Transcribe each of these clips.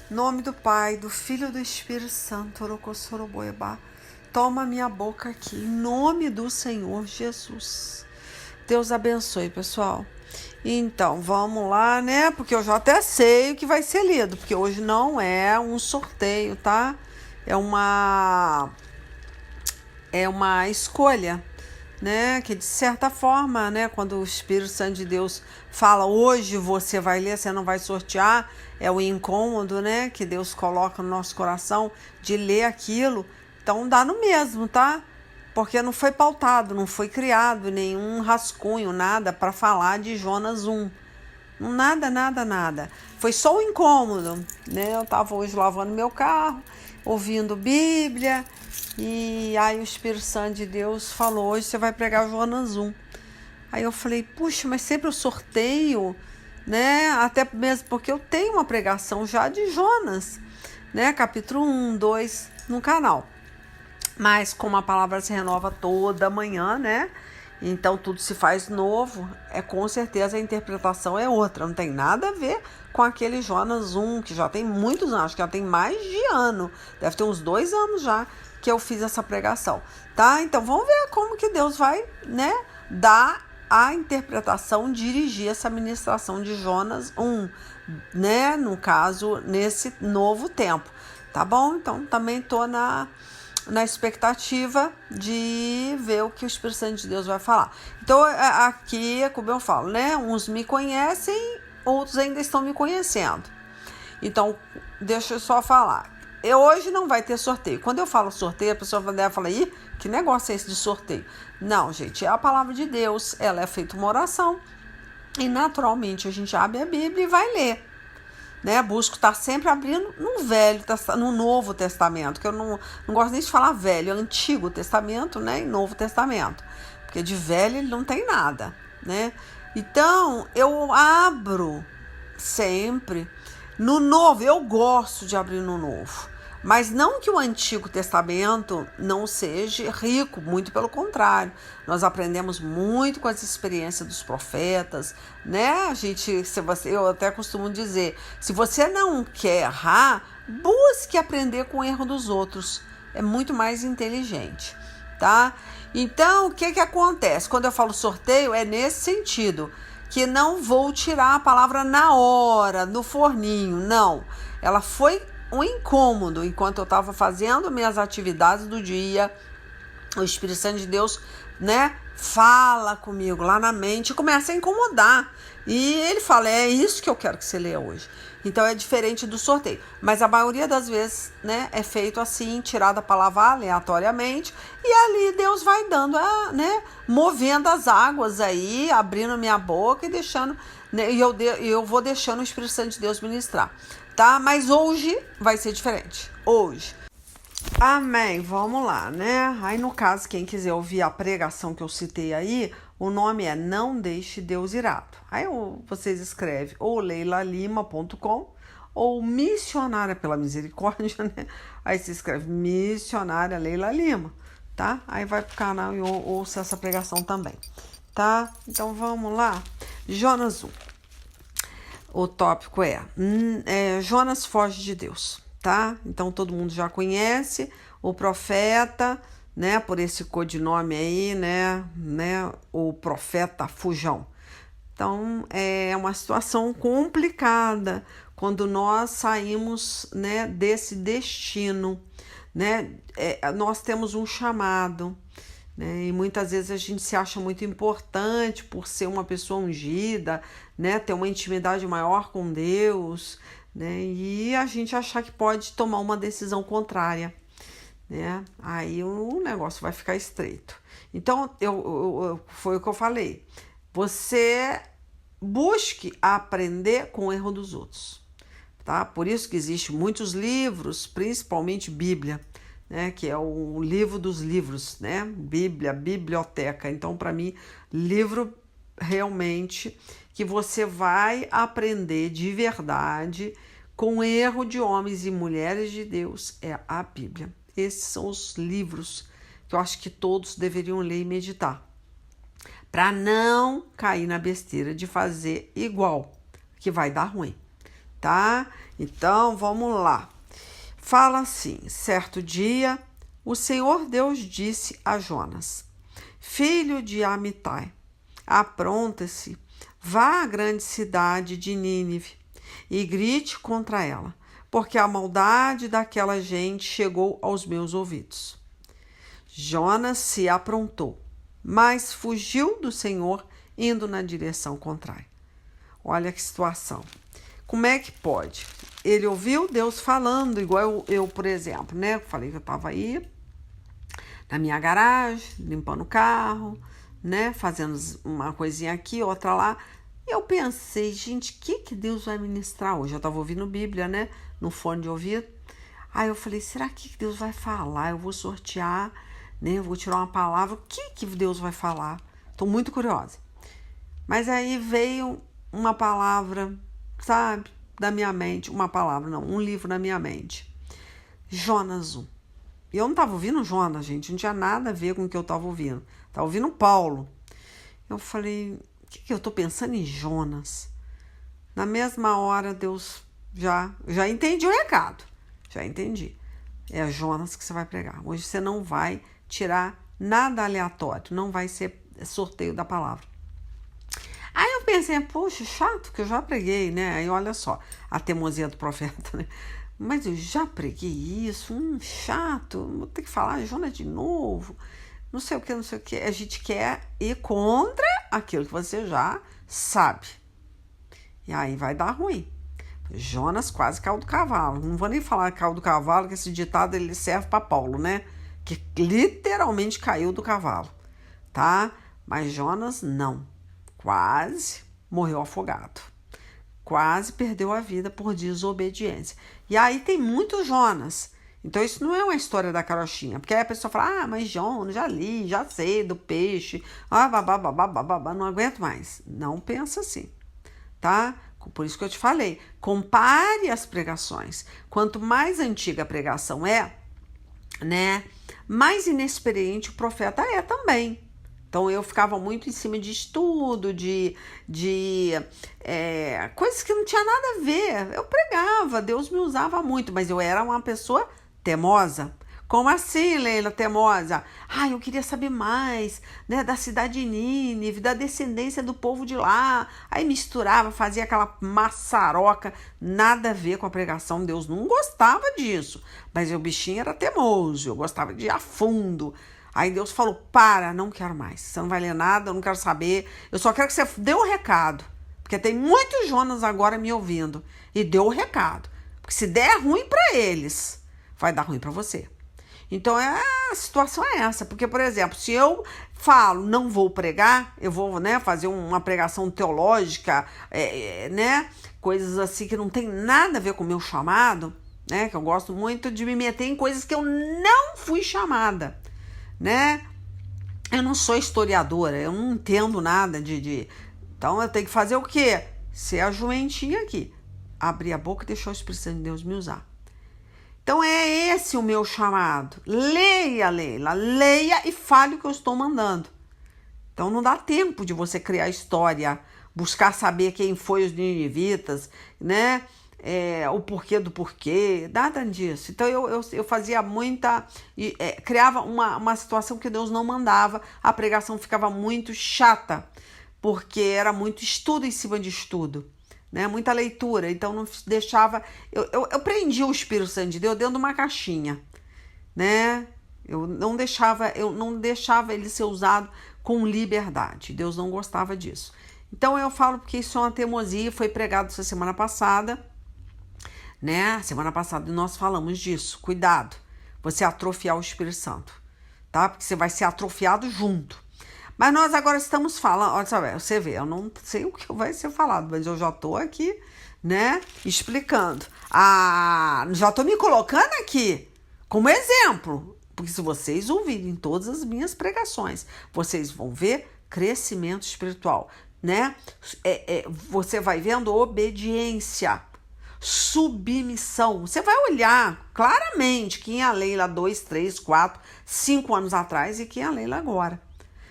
Nome do Pai, do Filho e do Espírito Santo. Orocossoroboeba. Toma minha boca aqui, em nome do Senhor Jesus. Deus abençoe, pessoal. Então, vamos lá, né? Porque eu já até sei o que vai ser lido, porque hoje não é um sorteio, tá? É uma escolha, né? Que de certa forma, né? Quando o Espírito Santo de Deus fala hoje você vai ler, você não vai sortear, é o incômodo, né? Que Deus coloca no nosso coração de ler aquilo. Então dá no mesmo, tá? Porque não foi pautado, não foi criado nenhum rascunho, nada para falar de Jonas 1. Nada. Foi só um incômodo, né? Eu tava hoje lavando meu carro, ouvindo Bíblia, e aí o Espírito Santo de Deus falou, hoje você vai pregar Jonas 1. Aí eu falei, puxa, mas sempre eu sorteio, né? Até mesmo porque eu tenho uma pregação já de Jonas, né? Capítulo 1, 2 no canal. Mas como a palavra se renova toda manhã, né? Então tudo se faz novo, com certeza a interpretação é outra, não tem nada a ver com aquele Jonas 1, que já tem muitos anos, acho que já tem mais de ano, deve ter uns 2 anos já que eu fiz essa pregação, tá? Então vamos ver como que Deus vai, né, dar a interpretação, dirigir essa ministração de Jonas 1, né, no caso, nesse novo tempo, tá bom? Então também tô na expectativa de ver o que o Espírito Santo de Deus vai falar. Então, aqui é como eu falo, né? Uns me conhecem, outros ainda estão me conhecendo. Então, deixa eu só falar. Hoje não vai ter sorteio. Quando eu falo sorteio, a pessoa deve falar, ih, que negócio é esse de sorteio? Não, gente, é a palavra de Deus. Ela é feita uma oração e, naturalmente, a gente abre a Bíblia e vai ler. Né, busco estar sempre abrindo no Novo Testamento, que eu não gosto nem de falar velho, é Antigo Testamento, né, e Novo Testamento, porque de velho ele não tem nada, né? Então eu abro sempre no Novo, eu gosto de abrir no Novo, mas não que o Antigo Testamento não seja rico, muito pelo contrário. Nós aprendemos muito com as experiências dos profetas, né? Eu até costumo dizer, se você não quer errar, busque aprender com o erro dos outros. É muito mais inteligente, tá? Então, o que acontece? Quando eu falo sorteio, é nesse sentido, que não vou tirar a palavra na hora, no forninho, não. Ela foi um incômodo enquanto eu estava fazendo minhas atividades do dia. O Espírito Santo de Deus, né, fala comigo lá na mente e começa a incomodar. E ele fala, é isso que eu quero que você leia hoje. Então é diferente do sorteio. Mas a maioria das vezes, né, é feito assim, tirada a palavra aleatoriamente. E ali Deus vai dando, né, movendo as águas aí, abrindo minha boca e deixando, né, e eu vou deixando o Espírito Santo de Deus ministrar. Tá? Mas hoje vai ser diferente. Hoje. Amém. Vamos lá, né? Aí, no caso, quem quiser ouvir a pregação que eu citei aí, o nome é Não Deixe Deus Irado. Aí vocês escrevem ou leilalima.com ou Missionária pela Misericórdia, né? Aí você escreve Missionária Leila Lima, tá? Aí vai pro canal e ouça essa pregação também, tá? Então, vamos lá. Jonas 1. O tópico Jonas foge de Deus, tá? Então todo mundo já conhece o profeta, né? Por esse codinome aí, né? O profeta fujão. Então é uma situação complicada quando nós saímos, né, desse destino, né? Nós temos um chamado, né? E muitas vezes a gente se acha muito importante por ser uma pessoa ungida, né? Ter uma intimidade maior com Deus, né? E a gente achar que pode tomar uma decisão contrária, né? Aí o negócio vai ficar estreito. Então, foi o que eu falei. Você busque aprender com o erro dos outros, tá? Por isso que existem muitos livros, principalmente Bíblia, né, que é o livro dos livros, né? Bíblia, biblioteca. Então, para mim, livro realmente que você vai aprender de verdade com erro de homens e mulheres de Deus é a Bíblia. Esses são os livros que eu acho que todos deveriam ler e meditar, para não cair na besteira de fazer igual, que vai dar ruim. tá? Então, vamos lá. Fala assim: certo dia, o Senhor Deus disse a Jonas, filho de Amitai, apronta-se, vá à grande cidade de Nínive e grite contra ela, porque a maldade daquela gente chegou aos meus ouvidos. Jonas se aprontou, mas fugiu do Senhor, indo na direção contrária. Olha que situação. Como é que pode? Ele ouviu Deus falando, igual eu, por exemplo, né? Eu falei que eu estava aí na minha garagem, limpando o carro, né? Fazendo uma coisinha aqui, outra lá. E eu pensei, gente, o que Deus vai ministrar hoje? Eu estava ouvindo Bíblia, né? No fone de ouvido. Aí eu falei, será que Deus vai falar? Eu vou sortear, né? Eu vou tirar uma palavra. O que Deus vai falar? Estou muito curiosa. Mas aí veio uma palavra, sabe? Da minha mente. Uma palavra, não. Um livro na minha mente. Jonas 1. E eu não estava ouvindo Jonas, gente. Não tinha nada a ver com o que eu estava ouvindo. Estava ouvindo Paulo. Eu falei, o que eu estou pensando em Jonas? Na mesma hora, Deus já entendi o recado. Já entendi. É Jonas que você vai pregar. Hoje você não vai tirar nada aleatório. Não vai ser sorteio da palavra. Aí eu pensei, poxa, chato, que eu já preguei, né? Aí olha só, a teimosia do profeta, né? Mas eu já preguei isso, chato, vou ter que falar Jonas de novo, não sei o que, não sei o que. A gente quer ir contra aquilo que você já sabe. E aí vai dar ruim. Jonas quase caiu do cavalo. Não vou nem falar caiu do cavalo, que esse ditado ele serve para Paulo, né? Que literalmente caiu do cavalo, tá? Mas Jonas não. Quase morreu afogado. Quase perdeu a vida por desobediência. E aí tem muito Jonas. Então isso não é uma história da carochinha. Porque aí a pessoa fala, mas Jonas, já li, já sei do peixe. Não aguento mais. Não pensa assim, tá? Por isso que eu te falei. Compare as pregações. Quanto mais antiga a pregação é, né? Mais inexperiente o profeta é também. Então, eu ficava muito em cima de estudo, de coisas que não tinha nada a ver. Eu pregava, Deus me usava muito, mas eu era uma pessoa teimosa. Como assim, Leila, teimosa? Eu queria saber mais, né, da cidade de Nínive, da descendência do povo de lá. Aí misturava, fazia aquela maçaroca, nada a ver com a pregação. Deus não gostava disso, mas o bichinho era teimoso, eu gostava de ir a fundo. Aí Deus falou, não quero mais, você não vai ler nada, eu não quero saber, eu só quero que você dê o recado, porque tem muitos Jonas agora me ouvindo, e deu o recado, porque se der ruim para eles, vai dar ruim para você. Então a situação é essa, porque, por exemplo, se eu falo, não vou pregar, eu vou, né, fazer uma pregação teológica, né, coisas assim que não tem nada a ver com o meu chamado, né, que eu gosto muito de me meter em coisas que eu não fui chamada, né? Eu não sou historiadora, eu não entendo nada Então eu tenho que fazer o quê? Ser a jumentinha aqui. Abrir a boca e deixar o Espírito Santo de Deus me usar. Então é esse o meu chamado. Leia, Leila, leia e fale o que eu estou mandando. Então não dá tempo de você criar história, buscar saber quem foi os ninivitas, né? O porquê do porquê, nada disso. Então eu fazia muita, criava uma situação que Deus não mandava, a pregação ficava muito chata, porque era muito estudo em cima de estudo, né? Muita leitura, então não deixava, eu prendia o Espírito Santo de Deus dentro de uma caixinha, né? Eu não deixava ele ser usado com liberdade, Deus não gostava disso. Então eu falo porque isso é uma teimosia, foi pregado essa semana passada, né? Semana passada nós falamos disso. Cuidado, você atrofiar o Espírito Santo, tá? Porque você vai ser atrofiado junto. Mas nós agora estamos falando, olha só, você vê, eu não sei o que vai ser falado, mas eu já tô aqui, né, explicando. Já tô me colocando aqui como exemplo, porque se vocês ouvirem todas as minhas pregações, vocês vão ver crescimento espiritual, né? Você vai vendo obediência, submissão. Você vai olhar claramente quem é a Leila 2, 3, 4, 5 anos atrás e quem é a Leila agora.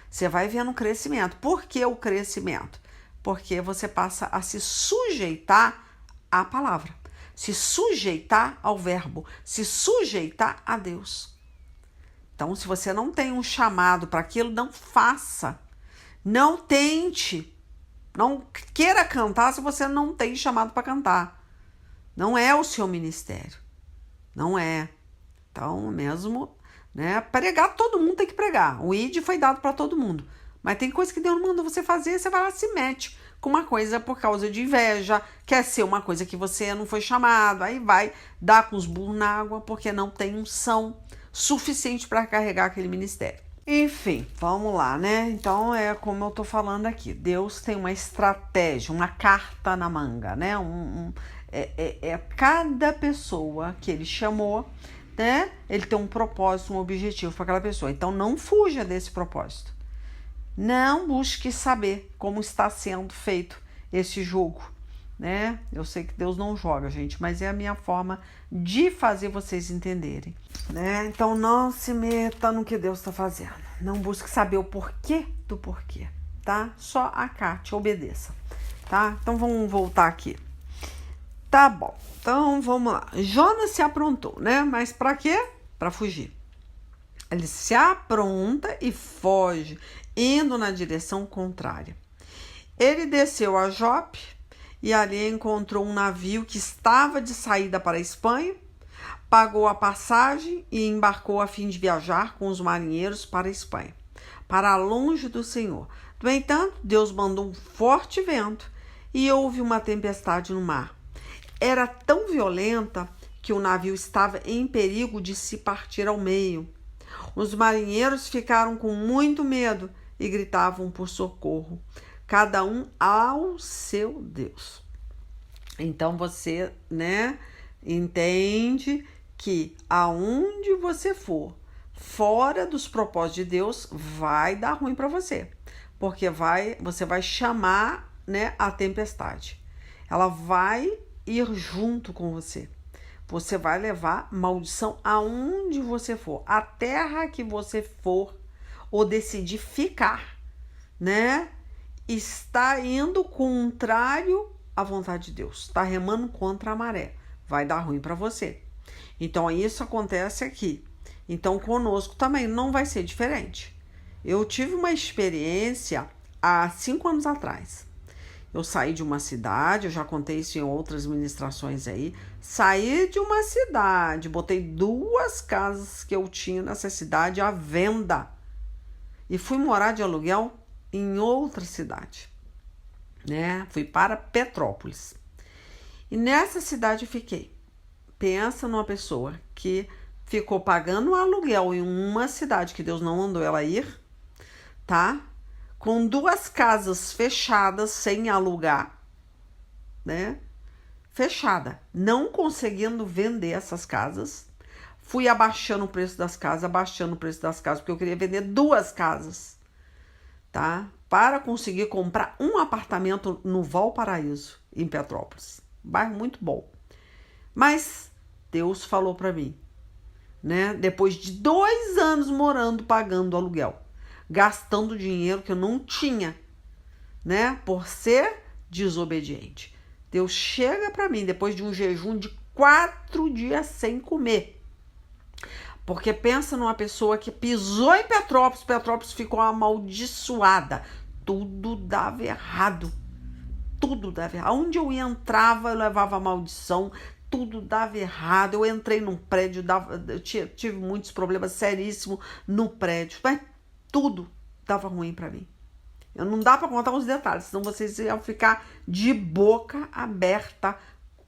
Você vai vendo o crescimento. Por que o crescimento? Porque você passa a se sujeitar à palavra, se sujeitar ao verbo, se sujeitar a Deus. Então, se você não tem um chamado para aquilo, não faça. Não tente. Não queira cantar se você não tem chamado para cantar. Não é o seu ministério. Não é. Então, mesmo, né, pregar, todo mundo tem que pregar. O ID foi dado para todo mundo. Mas tem coisa que Deus não mandou você fazer, você vai lá e se mete com uma coisa por causa de inveja, quer ser uma coisa que você não foi chamado, aí vai dar com os burros na água porque não tem unção suficiente para carregar aquele ministério. Enfim, vamos lá, né? Então é como eu tô falando aqui, Deus tem uma estratégia, uma carta na manga, né? Cada pessoa que ele chamou, né? Ele tem um propósito, um objetivo para aquela pessoa. Então não fuja desse propósito. Não busque saber como está sendo feito esse jogo, né? Eu sei que Deus não joga, gente, mas é a minha forma de fazer vocês entenderem, né? Então não se meta no que Deus está fazendo. Não busque saber o porquê do porquê, tá? Só acate, obedeça, tá? Então vamos voltar aqui. Tá bom, então vamos lá. Jonas se aprontou, né? Mas para quê? Para fugir. Ele se apronta e foge, indo na direção contrária. Ele desceu a Jope e ali encontrou um navio que estava de saída para a Espanha, pagou a passagem e embarcou a fim de viajar com os marinheiros para a Espanha, para longe do Senhor. No entanto, Deus mandou um forte vento e houve uma tempestade no mar. Era tão violenta que o navio estava em perigo de se partir ao meio. Os marinheiros ficaram com muito medo e gritavam por socorro, cada um ao seu Deus. Então você, né, entende que aonde você for, fora dos propósitos de Deus, vai dar ruim para você, porque você vai chamar, né, a tempestade. Ela vai ir junto com você. Você vai levar maldição aonde você for, a terra que você for ou decidir ficar, né? Está indo contrário à vontade de Deus, está remando contra a maré, vai dar ruim para você. Então isso acontece aqui. Então conosco também não vai ser diferente. Eu tive uma experiência há 5 anos atrás. Eu saí de uma cidade, eu já contei isso em outras ministrações aí. Saí de uma cidade, botei 2 casas que eu tinha nessa cidade à venda. E fui morar de aluguel em outra cidade, né? Fui para Petrópolis. E nessa cidade eu fiquei. Pensa numa pessoa que ficou pagando um aluguel em uma cidade que Deus não mandou ela ir, tá? Com 2 casas fechadas, sem alugar, né? Fechada, não conseguindo vender essas casas. Fui abaixando o preço das casas, porque eu queria vender 2 casas, tá? Para conseguir comprar um apartamento no Valparaíso, em Petrópolis. Bairro muito bom. Mas Deus falou para mim, né? Depois de 2 anos morando, pagando aluguel, gastando dinheiro que eu não tinha, né? Por ser desobediente. Deus chega para mim depois de um jejum de 4 dias sem comer. Porque pensa numa pessoa que pisou em Petrópolis ficou amaldiçoada. Tudo dava errado. Tudo dava errado. Onde eu entrava, eu levava maldição. Tudo dava errado. Eu entrei num prédio, eu tive muitos problemas seríssimos no prédio. Mas tudo dava ruim para mim. Eu não dá para contar os detalhes, senão vocês iam ficar de boca aberta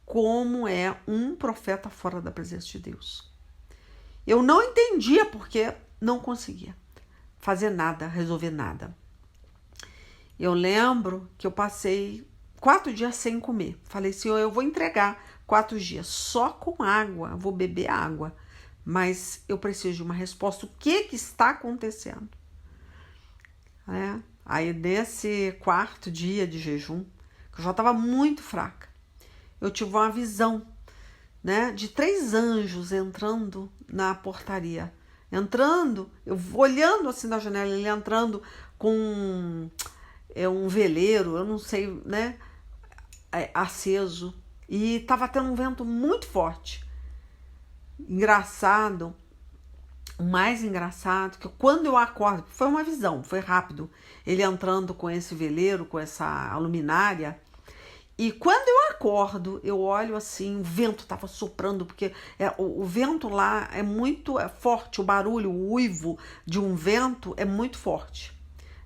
como é um profeta fora da presença de Deus. Eu não entendia porque não conseguia fazer nada, resolver nada. Eu lembro que eu passei 4 dias sem comer. Falei, Senhor, eu vou entregar 4 dias só com água, vou beber água, mas eu preciso de uma resposta. O que está acontecendo? Aí nesse 4º dia de jejum, que eu já estava muito fraca, eu tive uma visão, né, de 3 anjos entrando na portaria. Entrando, eu olhando assim na janela, ele entrando com um veleiro, eu não sei, né, aceso. e estava tendo um vento muito forte. Engraçado, o mais engraçado, que quando eu acordo, foi uma visão, foi rápido, ele entrando com esse veleiro, com essa luminária, e quando eu acordo, eu olho assim, o vento estava soprando, porque o vento lá é muito forte, o barulho, o uivo de um vento é muito forte,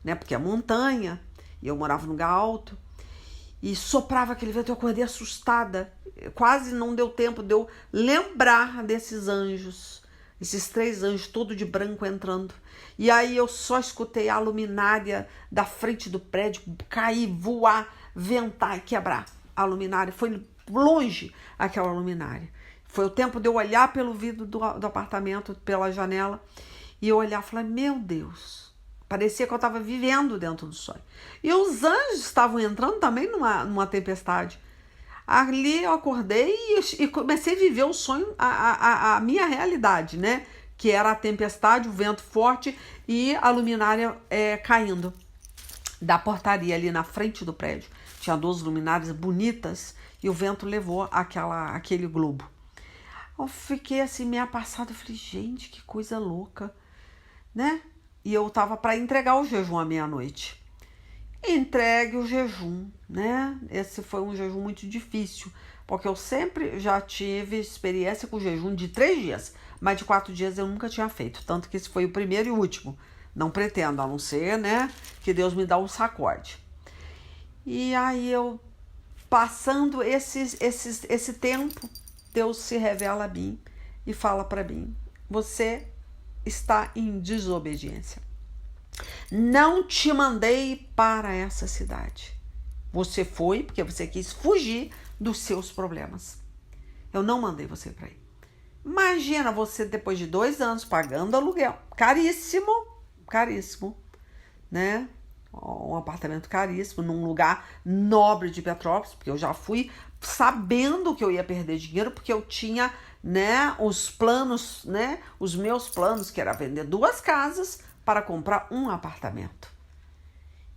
né? Porque é montanha, e eu morava num lugar alto, e soprava aquele vento, eu acordei assustada, quase não deu tempo de eu lembrar desses anjos, esses 3 anjos, todo de branco entrando. E aí eu só escutei a luminária da frente do prédio cair, voar, ventar e quebrar a luminária. Foi longe aquela luminária. Foi o tempo de eu olhar pelo vidro do apartamento, pela janela, e eu olhar e falar, meu Deus, parecia que eu estava vivendo dentro do sonho. E os anjos estavam entrando também numa tempestade. Ali eu acordei e comecei a viver o sonho, a minha realidade, né? Que era a tempestade, o vento forte e a luminária caindo da portaria ali na frente do prédio. Tinha 2 luminárias bonitas e o vento levou aquele globo. Eu fiquei assim, meio passada. Eu falei, gente, que coisa louca, né? E eu tava para entregar o jejum à meia-noite. Entregue o jejum, né? Esse foi um jejum muito difícil, porque eu sempre já tive experiência com jejum de 3 dias, mas de 4 dias eu nunca tinha feito, tanto que esse foi o primeiro e o último. Não pretendo, a não ser, né, que Deus me dá um sacode. E aí eu, passando esse tempo, Deus se revela a mim e fala para mim, você está em desobediência. Não te mandei para essa cidade. Você foi porque você quis fugir dos seus problemas. Eu não mandei você para aí. Imagina você depois de 2 anos pagando aluguel. Caríssimo, caríssimo, né? Um apartamento caríssimo, num lugar nobre de Petrópolis, porque eu já fui sabendo que eu ia perder dinheiro, porque eu tinha, né, os planos, né, os meus planos, que era vender 2 casas para comprar um apartamento.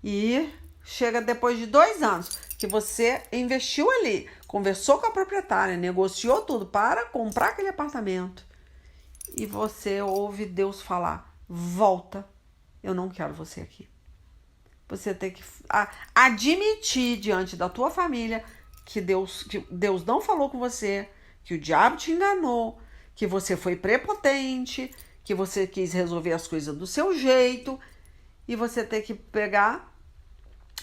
E chega depois de 2 anos que você investiu ali, conversou com a proprietária, negociou tudo para comprar aquele apartamento, e você ouve Deus falar, volta, eu não quero você aqui. Você tem que admitir diante da tua família que Deus não falou com você, que o diabo te enganou, que você foi prepotente, que você quis resolver as coisas do seu jeito, e você tem que pegar,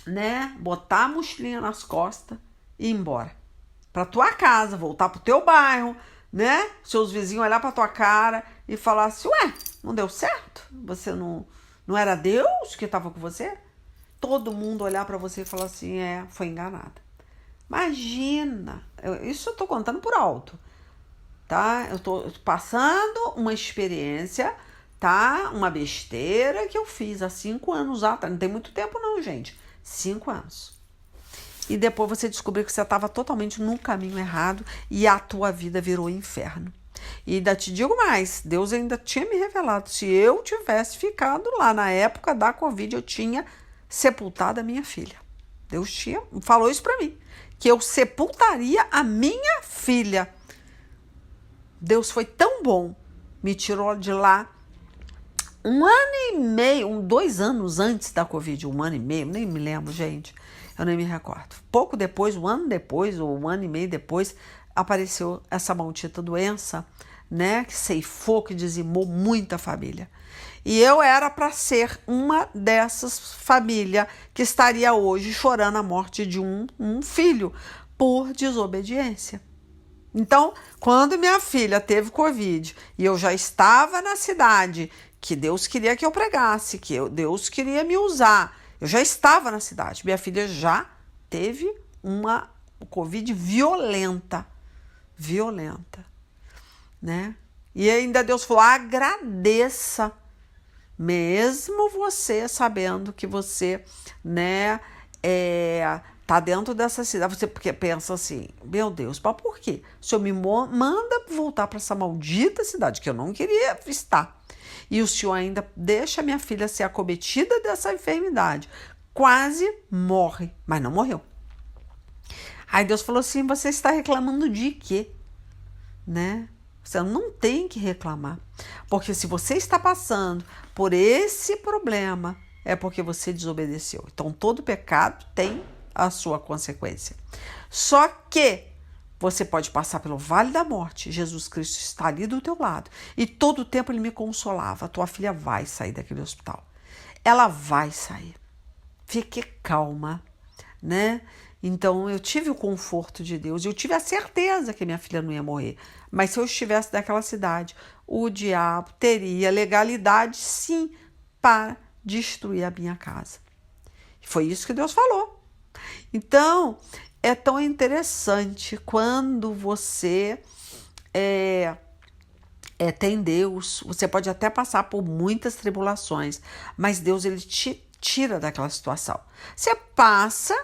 né, botar a mochilinha nas costas e ir embora. Pra tua casa, voltar pro teu bairro, né? Seus vizinhos olhar pra tua cara e falar assim, ué, não deu certo? Você não era Deus que estava com você? Todo mundo olhar pra você e falar assim, foi enganada. Imagina, isso eu tô contando por alto, tá? Eu tô passando uma experiência, tá? Uma besteira que eu fiz há 5 anos atrás. Não tem muito tempo não, gente. 5 anos. E depois você descobriu que você estava totalmente no caminho errado e a tua vida virou inferno. E ainda te digo mais, Deus ainda tinha me revelado, se eu tivesse ficado lá na época da Covid, eu tinha sepultado a minha filha. Deus falou isso para mim, que eu sepultaria a minha filha. Deus foi tão bom, me tirou de lá 1 ano e meio, 2 anos antes da Covid, 1 ano e meio, nem me lembro, gente, eu nem me recordo. Pouco depois, 1 ano depois, ou 1 ano e meio depois, apareceu essa maldita doença, né, que ceifou, que dizimou muita família. E eu era para ser uma dessas famílias que estaria hoje chorando a morte de um filho por desobediência. Então, quando minha filha teve Covid e eu já estava na cidade, que Deus queria que eu pregasse, que Deus queria me usar, eu já estava na cidade, minha filha já teve uma Covid violenta, né? E ainda Deus falou, agradeça, mesmo você sabendo que você, né, tá dentro dessa cidade, você porque pensa assim, meu Deus, mas por quê? O Senhor me manda voltar para essa maldita cidade que eu não queria estar. E o Senhor ainda deixa minha filha ser acometida dessa enfermidade. Quase morre, mas não morreu. Aí Deus falou assim, você está reclamando de quê? Né? Você não tem que reclamar. Porque se você está passando por esse problema, é porque você desobedeceu. Então, todo pecado tem a sua consequência. Só que você pode passar pelo vale da morte. Jesus Cristo está ali do teu lado. E todo o tempo ele me consolava. Tua filha vai sair daquele hospital. Ela vai sair. Fique calma, né? Então, eu tive o conforto de Deus. Eu tive a certeza que minha filha não ia morrer. Mas se eu estivesse naquela cidade, o diabo teria legalidade, sim, para destruir a minha casa. Foi isso que Deus falou. Então, é tão interessante quando você tem Deus. Você pode até passar por muitas tribulações, mas Deus ele te tira daquela situação. Você passa,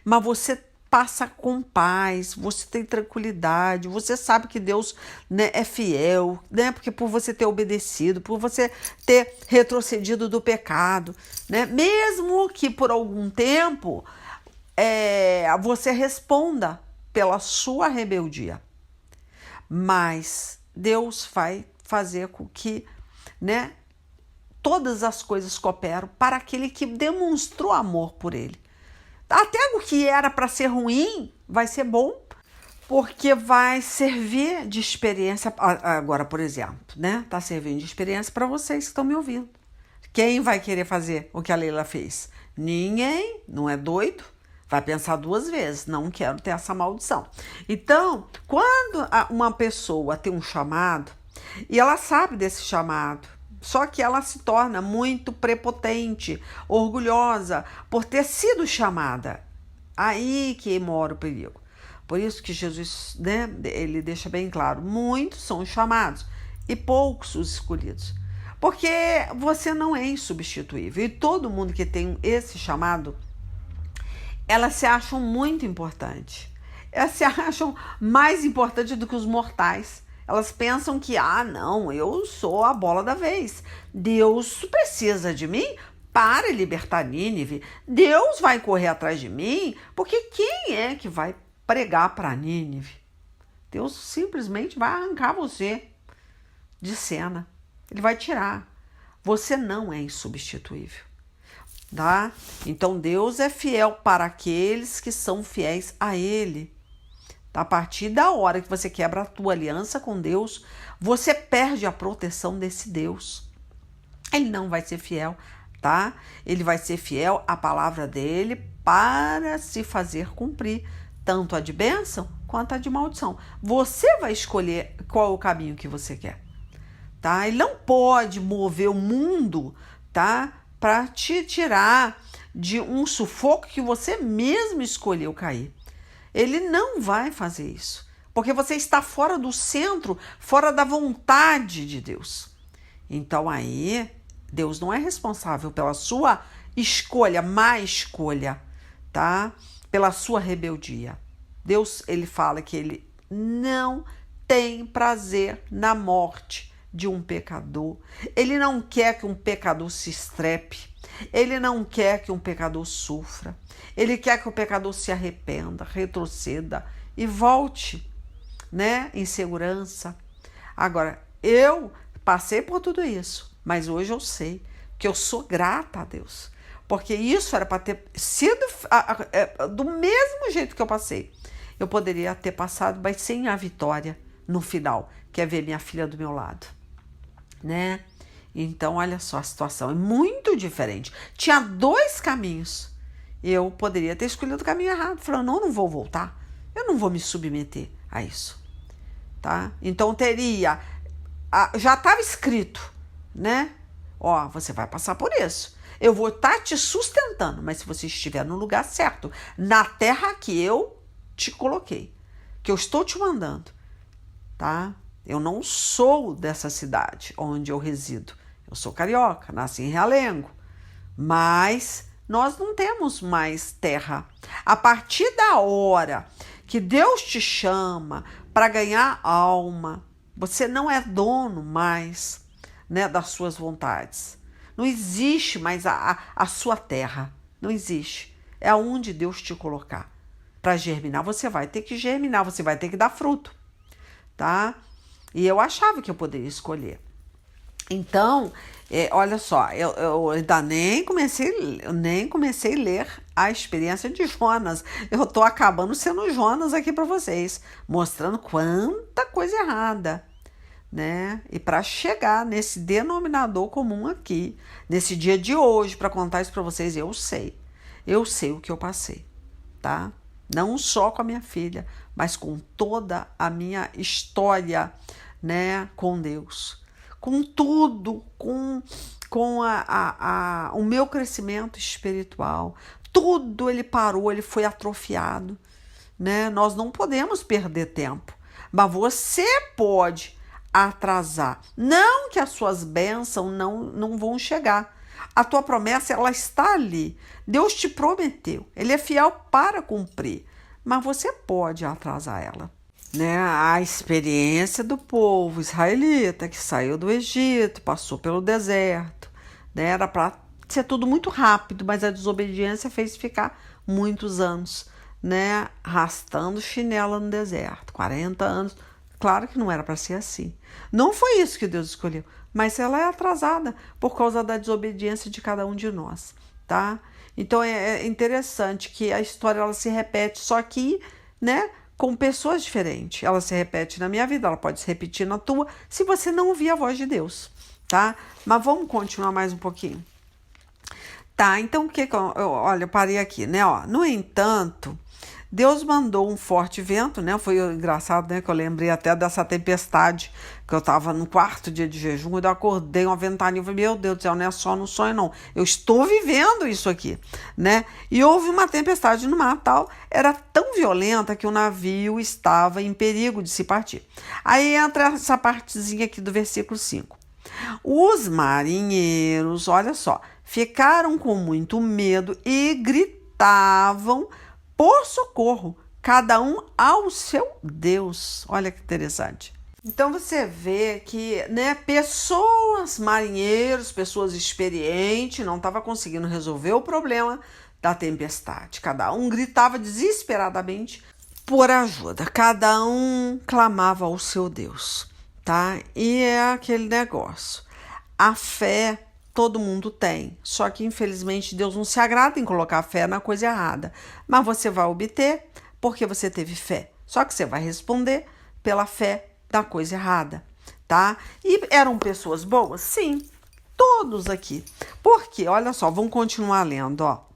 mas você passa com paz, você tem tranquilidade, você sabe que Deus, né, é fiel, né, porque por você ter obedecido, por você ter retrocedido do pecado, né, mesmo que por algum tempo você responda pela sua rebeldia, mas Deus vai fazer com que, né, todas as coisas cooperam para aquele que demonstrou amor por ele. Até o que era para ser ruim vai ser bom, porque vai servir de experiência. Agora, por exemplo, né? Tá servindo de experiência para vocês que estão me ouvindo. Quem vai querer fazer o que a Leila fez? Ninguém, não é doido? Vai pensar duas vezes, não quero ter essa maldição. Então, quando uma pessoa tem um chamado, e ela sabe desse chamado, só que ela se torna muito prepotente, orgulhosa por ter sido chamada. Aí que mora o perigo. Por isso que Jesus, né, ele deixa bem claro, muitos são os chamados e poucos os escolhidos. Porque você não é insubstituível. E todo mundo que tem esse chamado, elas se acham muito importantes. Elas se acham mais importantes do que os mortais. Elas pensam que, não, eu sou a bola da vez. Deus precisa de mim para libertar Nínive. Deus vai correr atrás de mim, porque quem é que vai pregar para Nínive? Deus simplesmente vai arrancar você de cena. Ele vai tirar. Você não é insubstituível, tá? Então Deus é fiel para aqueles que são fiéis a Ele. A partir da hora que você quebra a tua aliança com Deus, você perde a proteção desse Deus. Ele não vai ser fiel, tá? Ele vai ser fiel à palavra dele para se fazer cumprir, tanto a de bênção quanto a de maldição. Você vai escolher qual é o caminho que você quer, tá? Ele não pode mover o mundo, tá? Para te tirar de um sufoco que você mesmo escolheu cair. Ele não vai fazer isso, porque você está fora do centro, fora da vontade de Deus. Então aí, Deus não é responsável pela sua escolha, má escolha, tá? Pela sua rebeldia. Deus, ele fala que ele não tem prazer na morte de um pecador. Ele não quer que um pecador se estrepe. Ele não quer que um pecador sofra. Ele quer que o pecador se arrependa, retroceda e volte, né, em segurança. Agora, eu passei por tudo isso, mas hoje eu sei que eu sou grata a Deus, porque isso era para ter sido do mesmo jeito que eu passei. Eu poderia ter passado, mas sem a vitória no final, que é ver minha filha do meu lado, né? Então, olha só, a situação é muito diferente. Tinha dois caminhos. Eu poderia ter escolhido o caminho errado, falando, não vou voltar, eu não vou me submeter a isso, tá? Então teria, já estava escrito, né? Ó, você vai passar por isso, eu vou estar te sustentando, mas se você estiver no lugar certo, na terra que eu te coloquei, que eu estou te mandando, tá? Eu não sou dessa cidade onde eu resido, eu sou carioca, nasci em Realengo, mas nós não temos mais terra. A partir da hora que Deus te chama para ganhar alma, você não é dono mais, né, das suas vontades. Não existe mais a sua terra. Não existe. É onde Deus te colocar. para germinar, você vai ter que germinar, você vai ter que dar fruto, tá? E eu achava que eu poderia escolher. Então, olha só, eu ainda nem comecei a ler a experiência de Jonas. Eu tô acabando sendo Jonas aqui para vocês, mostrando quanta coisa errada, né? E para chegar nesse denominador comum aqui, nesse dia de hoje, para contar isso para vocês, eu sei o que eu passei, tá? Não só com a minha filha, mas com toda a minha história, né, com Deus. Com tudo, com o meu crescimento espiritual. Tudo ele parou, ele foi atrofiado, né? Nós não podemos perder tempo, mas você pode atrasar. Não que as suas bênçãos não vão chegar. A tua promessa, ela está ali. Deus te prometeu, ele é fiel para cumprir, mas você pode atrasar ela. Né, a experiência do povo israelita que saiu do Egito, passou pelo deserto, né, era para ser tudo muito rápido, mas a desobediência fez ficar muitos anos, né, arrastando chinela no deserto, 40 anos. Claro que não era para ser assim. Não foi isso que Deus escolheu, mas ela é atrasada por causa da desobediência de cada um de nós, tá? Então é interessante que a história ela se repete, só que, né, com pessoas diferentes. Ela se repete na minha vida, ela pode se repetir na tua, se você não ouvir a voz de Deus, tá? Mas vamos continuar mais um pouquinho. Tá, então o que olha, eu parei aqui, né, ó. No entanto, Deus mandou um forte vento, né? Foi engraçado, né? Que eu lembrei até dessa tempestade, que eu estava no quarto dia de jejum, quando eu acordei uma ventania, eu falei, meu Deus do céu, não é só no sonho, não. Eu estou vivendo isso aqui, né? E houve uma tempestade no mar, tal, era tão violenta que o navio estava em perigo de se partir. Aí entra essa partezinha aqui do versículo 5. Os marinheiros, olha só, ficaram com muito medo e gritavam por socorro, cada um ao seu Deus. Olha que interessante. Então você vê que, né, pessoas, marinheiros, pessoas experientes, não estavam conseguindo resolver o problema da tempestade. Cada um gritava desesperadamente por ajuda. Cada um clamava ao seu Deus, tá? E é aquele negócio. A fé todo mundo tem, só que infelizmente Deus não se agrada em colocar a fé na coisa errada. Mas você vai obter porque você teve fé. Só que você vai responder pela fé da coisa errada, tá? E eram pessoas boas? Sim, todos aqui. Por quê? Olha só, vamos continuar lendo, ó.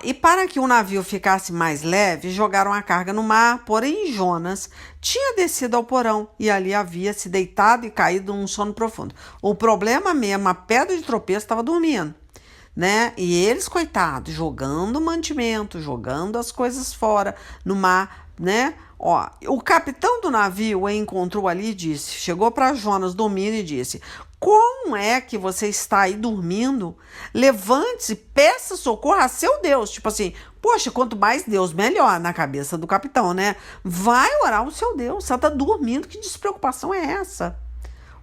E para que o navio ficasse mais leve, jogaram a carga no mar, porém Jonas tinha descido ao porão e ali havia se deitado e caído num sono profundo. O problema mesmo, a pedra de tropeço, estava dormindo, né? E eles, coitados, jogando mantimento, jogando as coisas fora no mar, né? O capitão do navio o encontrou ali e disse, chegou para Jonas dormindo e disse, como é que você está aí dormindo? Levante-se e peça socorro a seu Deus. Tipo assim, poxa, quanto mais Deus, melhor na cabeça do capitão, né? Vai orar ao seu Deus. Você está dormindo, que despreocupação é essa?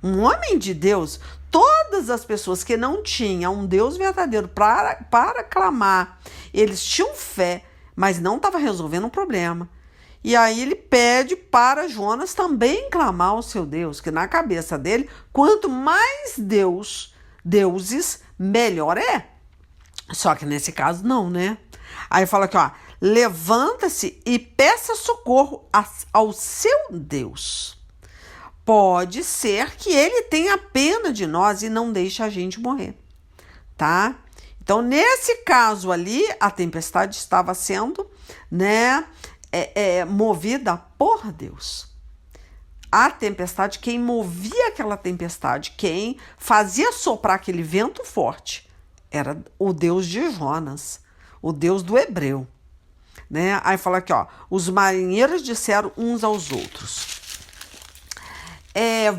Um homem de Deus, todas as pessoas que não tinham um Deus verdadeiro para clamar, eles tinham fé, mas não estavam resolvendo um problema. E aí ele pede para Jonas também clamar ao seu Deus, que na cabeça dele, quanto mais deuses, melhor é. Só que nesse caso não, né? Aí fala aqui, ó, levanta-se e peça socorro ao seu Deus. Pode ser que ele tenha pena de nós e não deixe a gente morrer, tá? Então, nesse caso ali, a tempestade estava sendo, né, movida por Deus. A tempestade, quem movia aquela tempestade, quem fazia soprar aquele vento forte, era o Deus de Jonas, o Deus do hebreu, né? Aí fala aqui, ó, os marinheiros disseram uns aos outros,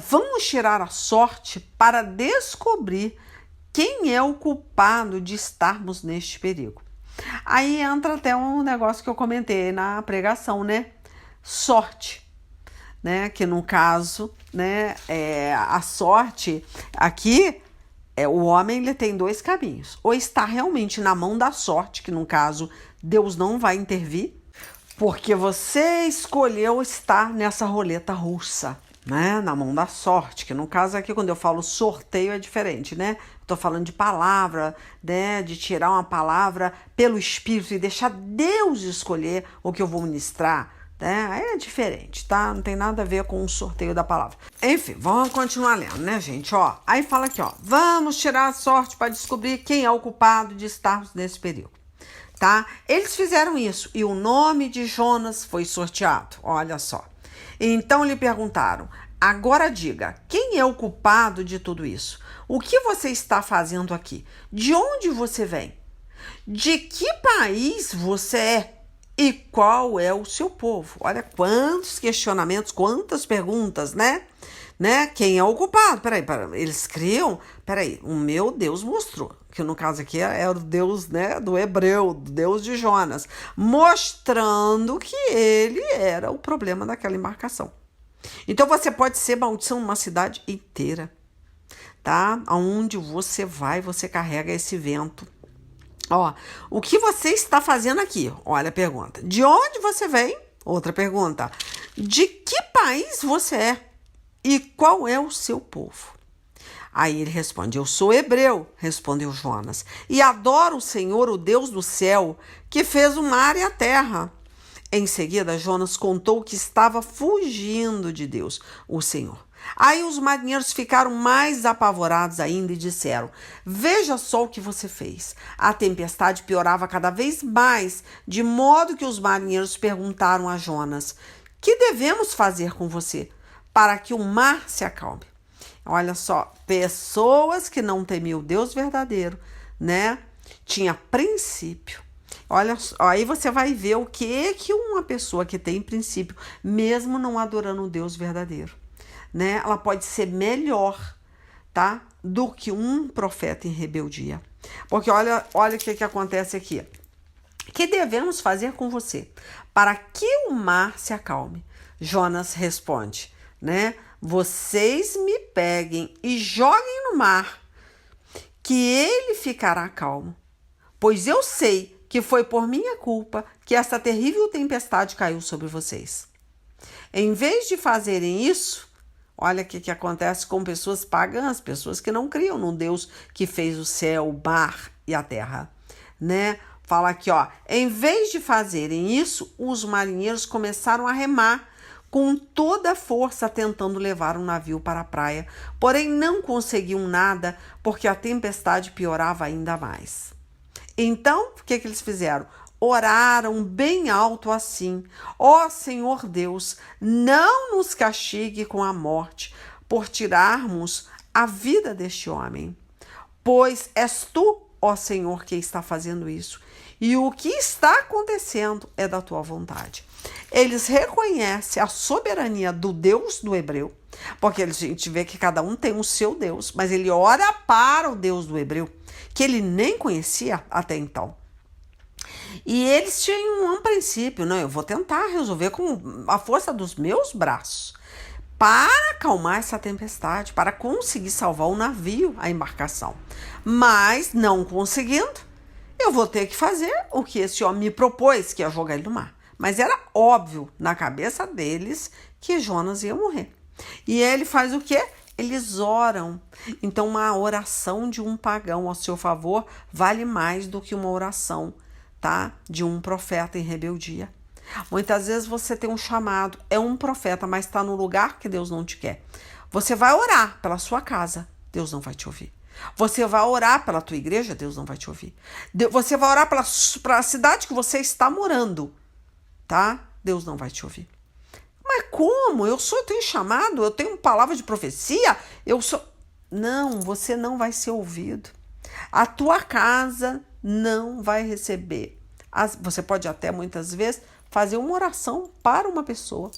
vamos tirar a sorte para descobrir quem é o culpado de estarmos neste perigo. Aí entra até um negócio que eu comentei na pregação, né? Sorte, né? Que no caso, né? A sorte aqui, o homem ele tem dois caminhos. Ou está realmente na mão da sorte, que no caso Deus não vai intervir, Porque você escolheu estar nessa roleta russa, né? Na mão da sorte, que no caso aqui, quando eu falo sorteio, é diferente, né? Estou falando de palavra, né? De tirar uma palavra pelo Espírito e deixar Deus escolher o que eu vou ministrar, né? Aí é diferente, tá? Não tem nada a ver com o sorteio da palavra. Enfim, vamos continuar lendo, né, gente? Ó, aí fala aqui, ó. Vamos tirar a sorte para descobrir quem é o culpado de estarmos nesse período. Tá? Eles fizeram isso e o nome de Jonas foi sorteado. Olha só. Então lhe perguntaram: agora diga, quem é o culpado de tudo isso? O que você está fazendo aqui? De onde você vem? De que país você é? E qual é o seu povo? Olha quantos questionamentos, quantas perguntas, né? Quem é o culpado? Peraí, eles criam? Peraí, o meu Deus mostrou, que no caso aqui é o Deus, né, do hebreu, do Deus de Jonas, mostrando que ele era o problema daquela embarcação. Então você pode ser maldição numa cidade inteira, tá? Aonde você vai, você carrega esse vento. Ó, o que você está fazendo aqui? Olha a pergunta. De onde você vem? Outra pergunta. De que país você é? E qual é o seu povo? Aí ele responde: eu sou hebreu, respondeu Jonas, e adoro o Senhor, o Deus do céu, que fez o mar e a terra. Em seguida, Jonas contou que estava fugindo de Deus, o Senhor. Aí os marinheiros ficaram mais apavorados ainda e disseram: veja só o que você fez. A tempestade piorava cada vez mais, de modo que os marinheiros perguntaram a Jonas: que devemos fazer com você para que o mar se acalme? Olha só, pessoas que não temiam o Deus verdadeiro, né? Tinha princípio. Olha, aí você vai ver o que uma pessoa que tem princípio, mesmo não adorando o Deus verdadeiro, né? Ela pode ser melhor, tá? Do que um profeta em rebeldia. Porque olha o que acontece aqui. Que devemos fazer com você para que o mar se acalme? Jonas responde, né? Vocês me peguem e joguem no mar, que ele ficará calmo. Pois eu sei que foi por minha culpa que essa terrível tempestade caiu sobre vocês. Em vez de fazerem isso, olha o que acontece com pessoas pagãs, pessoas que não criam no Deus que fez o céu, o mar e a terra, né? Fala aqui, ó. Em vez de fazerem isso, os marinheiros começaram a remar com toda a força, tentando levar um navio para a praia, porém não conseguiam nada porque a tempestade piorava ainda mais. Então, o que eles fizeram? Oraram bem alto assim: ó Senhor Deus, não nos castigue com a morte por tirarmos a vida deste homem, pois és tu, ó Senhor, que está fazendo isso, e o que está acontecendo é da tua vontade. Eles reconhecem a soberania do Deus do hebreu, porque a gente vê que cada um tem o seu Deus, mas ele ora para o Deus do hebreu, que ele nem conhecia até então. E eles tinham um princípio: não, eu vou tentar resolver com a força dos meus braços, para acalmar essa tempestade, para conseguir salvar o navio, a embarcação. Mas, não conseguindo, eu vou ter que fazer o que esse homem me propôs, que é jogar ele no mar. Mas era óbvio na cabeça deles que Jonas ia morrer. E ele faz o quê? Eles oram. Então, uma oração de um pagão ao seu favor vale mais do que uma oração, tá? De um profeta em rebeldia. Muitas vezes você tem um chamado, é um profeta, mas está no lugar que Deus não te quer. Você vai orar pela sua casa, Deus não vai te ouvir. Você vai orar pela tua igreja, Deus não vai te ouvir. Você vai orar para a cidade que você está morando, tá? Deus não vai te ouvir. Mas como? Eu tenho chamado, eu tenho palavra de profecia, Não, você não vai ser ouvido. A tua casa não vai receber. Você pode até, muitas vezes, fazer uma oração para uma pessoa.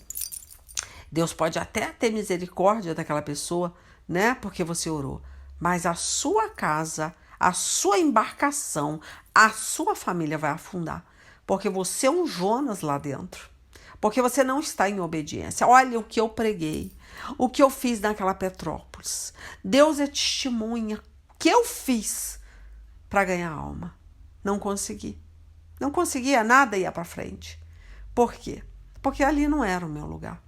Deus pode até ter misericórdia daquela pessoa, né? Porque você orou. Mas a sua casa, a sua embarcação, a sua família vai afundar. Porque você é um Jonas lá dentro. Porque você não está em obediência. Olha o que eu preguei, o que eu fiz naquela Petrópolis. Deus é testemunha que eu fiz para ganhar alma. Não consegui. Não conseguia, nada ia para frente. Por quê? Porque ali não era o meu lugar,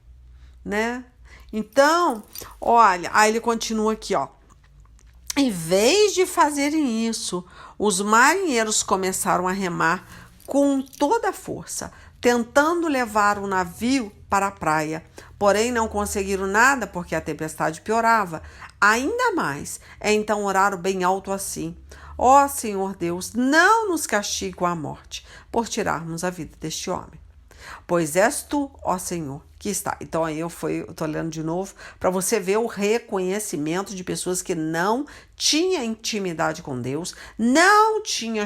né? Então, olha, aí ele continua aqui, ó. Em vez de fazerem isso, os marinheiros começaram a remar com toda a força, tentando levar o navio para a praia. Porém, não conseguiram nada porque a tempestade piorava ainda mais. Então oraram bem alto assim: ó Senhor Deus, não nos castigue com a morte, por tirarmos a vida deste homem. Pois és tu, ó Senhor, que está. Então aí eu tô lendo de novo para você ver o reconhecimento de pessoas que não tinham intimidade com Deus, não tinha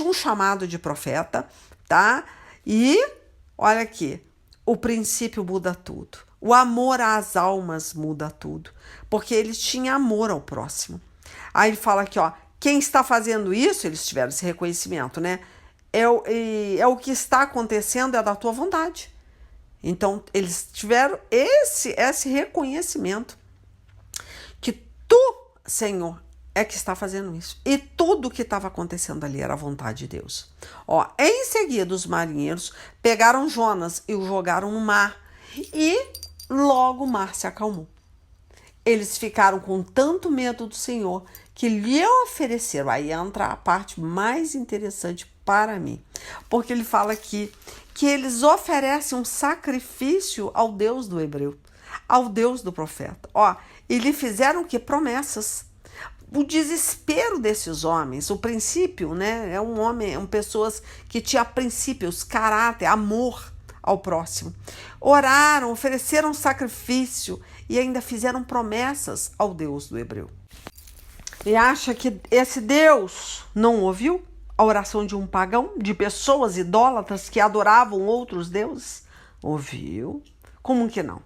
um chamado de profeta, tá? E olha aqui, o princípio muda tudo. O amor às almas muda tudo, porque ele tinha amor ao próximo. Aí ele fala aqui, ó, quem está fazendo isso, eles tiveram esse reconhecimento, né? É o que está acontecendo, é da tua vontade. Então, eles tiveram esse reconhecimento que tu, Senhor, é que está fazendo isso. E tudo que estava acontecendo ali era a vontade de Deus. Ó, em seguida, os marinheiros pegaram Jonas e o jogaram no mar. E logo o mar se acalmou. Eles ficaram com tanto medo do Senhor que lhe ofereceram. Aí entra a parte mais interessante para mim. Porque ele fala aqui que eles oferecem um sacrifício ao Deus do hebreu, ao Deus do profeta. Ó, e lhe fizeram que promessas. O desespero desses homens, o princípio, né? Pessoas que tinham princípios, caráter, amor ao próximo. Oraram, ofereceram sacrifício e ainda fizeram promessas ao Deus do hebreu. E acha que esse Deus não ouviu a oração de um pagão, de pessoas idólatras que adoravam outros deuses? Ouviu. Como que não?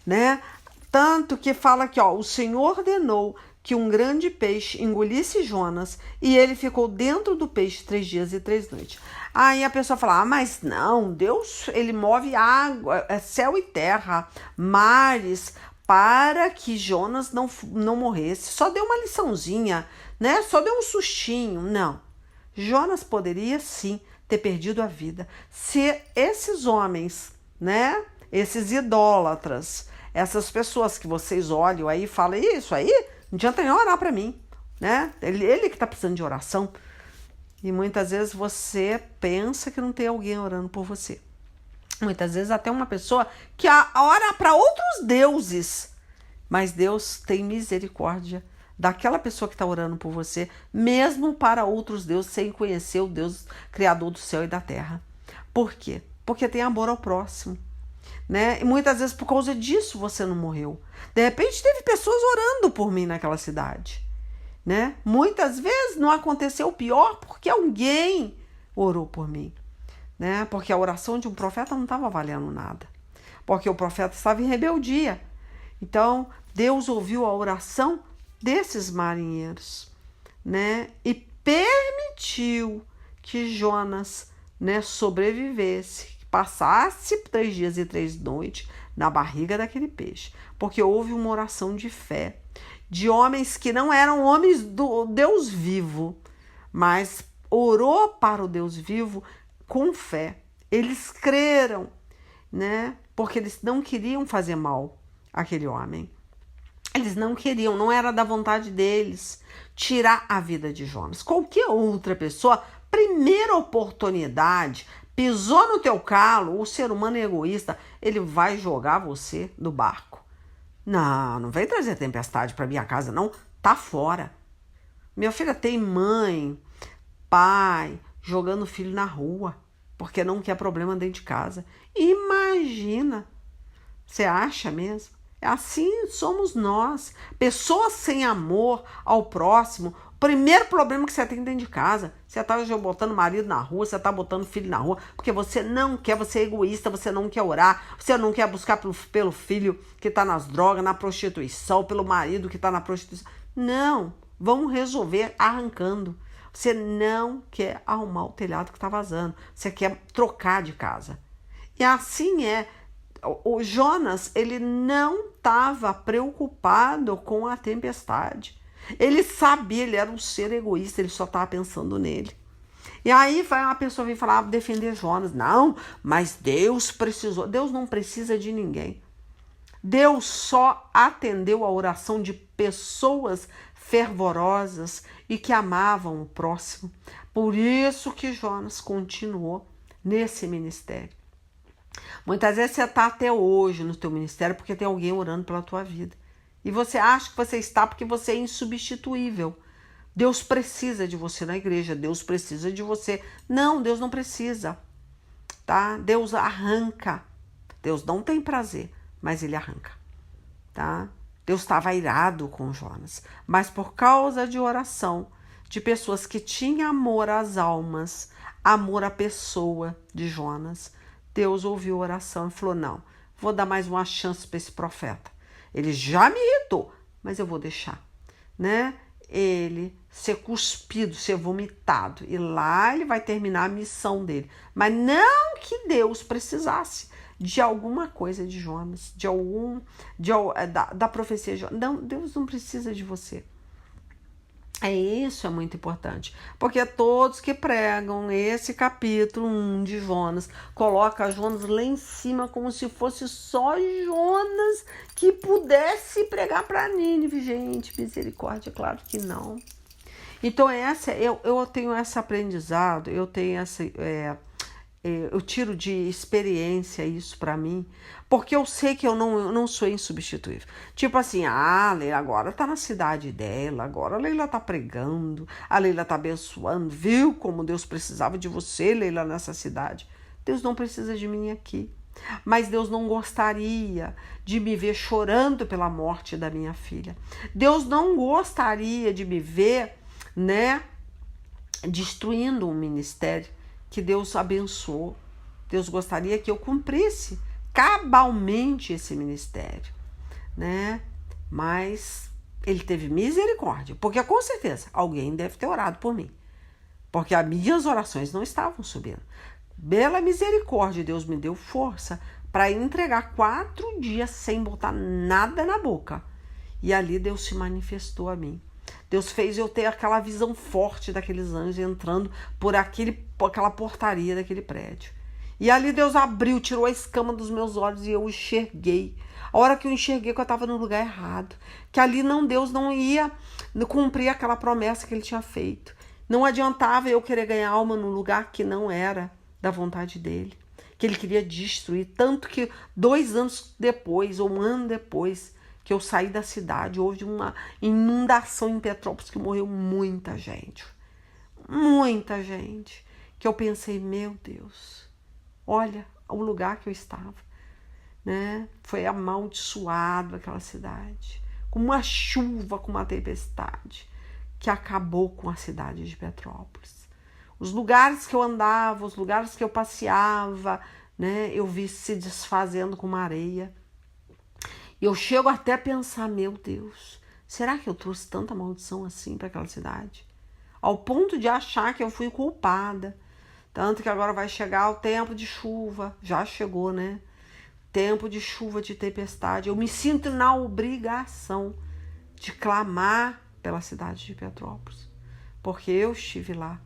Né? Tanto que fala que, ó, o Senhor ordenou que um grande peixe engolisse Jonas e ele ficou dentro do peixe 3 dias e 3 noites. Aí a pessoa fala, mas não, Deus, ele move água, céu e terra, mares, para que Jonas não morresse. Só deu uma liçãozinha, né? Só deu um sustinho. Não. Jonas poderia, sim, ter perdido a vida se esses homens, né? Esses idólatras, essas pessoas que vocês olham aí e falam, isso aí, não adianta nem orar para mim, né? Ele que está precisando de oração. E muitas vezes você pensa que não tem alguém orando por você. Muitas vezes até uma pessoa que ora para outros deuses. Mas Deus tem misericórdia daquela pessoa que está orando por você, mesmo para outros deuses, sem conhecer o Deus criador do céu e da terra. Por quê? Porque tem amor ao próximo. Né? E muitas vezes por causa disso você não morreu. De repente teve pessoas orando por mim naquela cidade. Né? Muitas vezes não aconteceu o pior porque alguém orou por mim. Né? Porque a oração de um profeta não estava valendo nada. Porque o profeta estava em rebeldia. Então, Deus ouviu a oração desses marinheiros, né? E permitiu que Jonas, né, sobrevivesse, que passasse 3 dias e 3 noites na barriga daquele peixe. Porque houve uma oração de fé, de homens que não eram homens do Deus vivo, mas orou para o Deus vivo com fé. Eles creram, né? Porque eles não queriam fazer mal àquele homem. Eles não queriam, não era da vontade deles tirar a vida de Jonas. Qualquer outra pessoa, primeira oportunidade, pisou no teu calo, o ser humano é egoísta, ele vai jogar você do barco. Não vem trazer tempestade para minha casa, não. Tá fora. Minha filha tem mãe, pai, jogando filho na rua, porque não quer problema dentro de casa. Imagina. Você acha mesmo? Assim somos nós. Pessoas sem amor ao próximo. O primeiro problema que você tem dentro de casa, você está botando marido na rua, você está botando filho na rua, porque você não quer, você é egoísta, você não quer orar, você não quer buscar pelo filho que está nas drogas, na prostituição, pelo marido que está na prostituição. Não, vamos resolver arrancando. Você não quer arrumar o telhado que está vazando, você quer trocar de casa. E assim é. O Jonas, ele não estava preocupado com a tempestade. Ele sabia, ele era um ser egoísta, ele só estava pensando nele. E aí vai uma pessoa vir falar, defender Jonas. Não, mas Deus precisou. Deus não precisa de ninguém. Deus só atendeu a oração de pessoas fervorosas e que amavam o próximo. Por isso que Jonas continuou nesse ministério. Muitas vezes você está até hoje no teu ministério porque tem alguém orando pela tua vida. E você acha que você está porque você é insubstituível. Deus precisa de você na igreja, Deus precisa de você. Não, Deus não precisa, tá? Deus arranca. Deus não tem prazer, mas ele arranca, tá? Deus estava irado com Jonas, mas por causa de oração de pessoas que tinham amor às almas, amor à pessoa de Jonas, Deus ouviu a oração e falou, não, vou dar mais uma chance para esse profeta. Ele já me irritou, mas eu vou deixar, né? Ele ser cuspido, ser vomitado, e lá ele vai terminar a missão dele. Mas não que Deus precisasse de alguma coisa de Jonas, da profecia de Jonas. Não, Deus não precisa de você. Isso é muito importante, porque todos que pregam esse capítulo 1 de Jonas, colocam Jonas lá em cima como se fosse só Jonas que pudesse pregar para Nínive. Gente, misericórdia, claro que não. Então eu tenho esse aprendizado, eu tenho eu tiro de experiência isso para mim, porque eu sei que eu não sou insubstituível. Tipo assim, a Leila agora tá na cidade dela, agora a Leila tá pregando, a Leila tá abençoando, viu como Deus precisava de você, Leila, nessa cidade. Deus não precisa de mim aqui, mas Deus não gostaria de me ver chorando pela morte da minha filha. Deus não gostaria de me ver, né, destruindo um ministério que Deus abençoou. Deus gostaria que eu cumprisse cabalmente esse ministério, né? Mas ele teve misericórdia, porque com certeza alguém deve ter orado por mim, porque as minhas orações não estavam subindo. Pela misericórdia, Deus me deu força para entregar 4 dias sem botar nada na boca. E ali Deus se manifestou a mim. Deus fez eu ter aquela visão forte daqueles anjos entrando por aquela portaria daquele prédio. E ali Deus abriu, tirou a escama dos meus olhos e eu enxerguei. A hora que eu enxerguei que eu estava no lugar errado. Que ali Deus não ia cumprir aquela promessa que ele tinha feito. Não adiantava eu querer ganhar alma num lugar que não era da vontade dele. Que ele queria destruir. Tanto que 2 anos depois, ou 1 ano depois, que eu saí da cidade, houve uma inundação em Petrópolis que morreu muita gente. Muita gente. Que eu pensei, meu Deus, olha o lugar que eu estava, né? Foi amaldiçoado aquela cidade. Com uma chuva, com uma tempestade, que acabou com a cidade de Petrópolis. Os lugares que eu andava, os lugares que eu passeava, né? Eu vi se desfazendo com uma areia. E eu chego até a pensar, meu Deus, será que eu trouxe tanta maldição assim para aquela cidade? Ao ponto de achar que eu fui culpada. Tanto que agora vai chegar o tempo de chuva. Já chegou, né? Tempo de chuva, de tempestade. Eu me sinto na obrigação de clamar pela cidade de Petrópolis. Porque eu estive lá,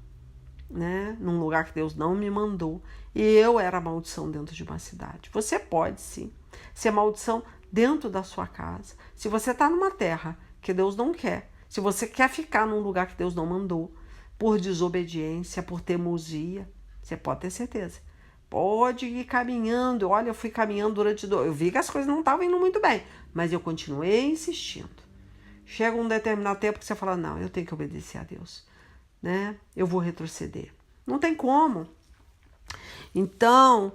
né? Num lugar que Deus não me mandou. E eu era a maldição dentro de uma cidade. Você pode, sim, ser maldição dentro da sua casa. Se você está numa terra que Deus não quer, se você quer ficar num lugar que Deus não mandou, por desobediência, por teimosia, você pode ter certeza. Pode ir caminhando. Olha, eu fui caminhando eu vi que as coisas não estavam indo muito bem, mas eu continuei insistindo. Chega um determinado tempo que você fala, não, eu tenho que obedecer a Deus, né? Eu vou retroceder. Não tem como. Então,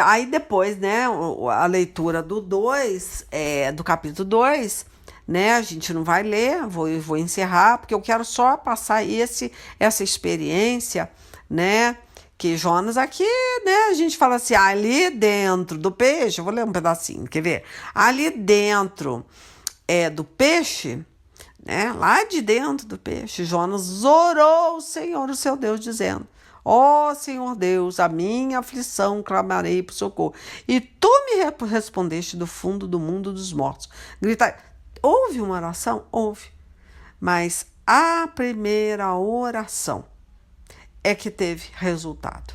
aí depois, né, a leitura do capítulo 2, né, a gente não vai ler, vou encerrar, porque eu quero só passar essa experiência, né, que Jonas aqui, né, a gente fala assim, ali dentro do peixe, eu vou ler um pedacinho, quer ver? Ali dentro do peixe, né, lá de dentro do peixe, Jonas orou o Senhor, o seu Deus, dizendo, ó Senhor Deus, a minha aflição clamarei por socorro. E tu me respondeste do fundo do mundo dos mortos. Gritar. Houve uma oração? Houve. Mas a primeira oração é que teve resultado.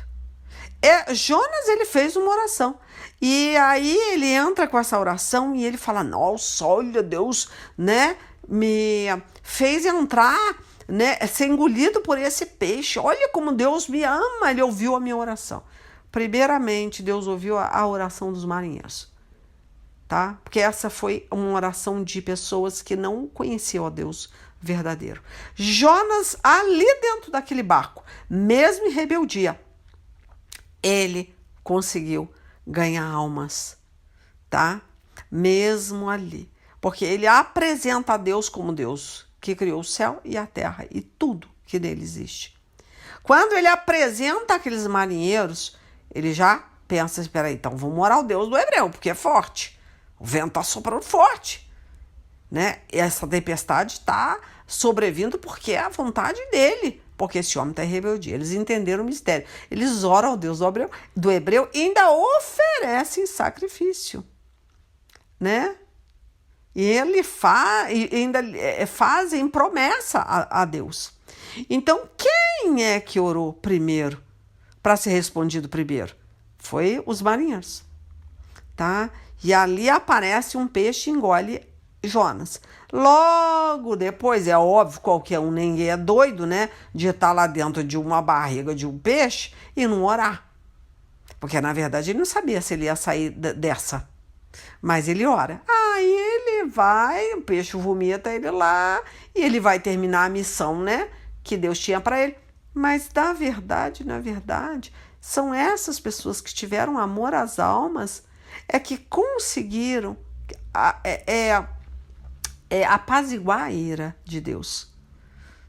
Jonas, ele fez uma oração. E aí ele entra com essa oração e ele fala, nossa, olha, Deus, né, me fez entrar, né, ser engolido por esse peixe. Olha como Deus me ama. Ele ouviu a minha oração. Primeiramente, Deus ouviu a oração dos marinheiros, tá? Porque essa foi uma oração de pessoas que não conheciam a Deus verdadeiro. Jonas, ali dentro daquele barco, mesmo em rebeldia, ele conseguiu ganhar almas, tá? Mesmo ali. Porque ele apresenta a Deus como Deus que criou o céu e a terra e tudo que nele existe. Quando ele apresenta aqueles marinheiros, ele já pensa, espera aí, então vamos orar ao Deus do hebreu, porque é forte. O vento está soprando forte, né? E essa tempestade está sobrevindo porque é a vontade dele. Porque esse homem está em rebeldia. Eles entenderam o mistério. Eles oram ao Deus do hebreu e ainda oferecem sacrifício, né? E ele ainda fazem promessa a Deus. Então, quem é que orou primeiro para ser respondido primeiro? Foi os marinheiros, tá? E ali aparece um peixe e engole Jonas. Logo depois, é óbvio, qualquer um, ninguém é doido, né, de estar lá dentro de uma barriga de um peixe e não orar. Porque, na verdade, ele não sabia se ele ia sair dessa. Mas ele ora. Aí ele vai, o peixe vomita ele lá e ele vai terminar a missão, né, que Deus tinha para ele. Mas, na verdade, são essas pessoas que tiveram amor às almas que conseguiram apaziguar a ira de Deus,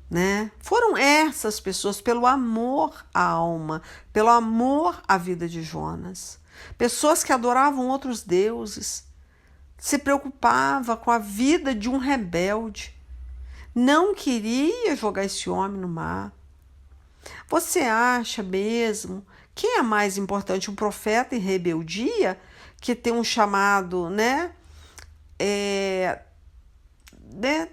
né? Foram essas pessoas, pelo amor à alma, pelo amor à vida de Jonas, pessoas que adoravam outros deuses, se preocupava com a vida de um rebelde, não queria jogar esse homem no mar. Você acha mesmo quem é mais importante, um profeta em rebeldia que tem um chamado, né,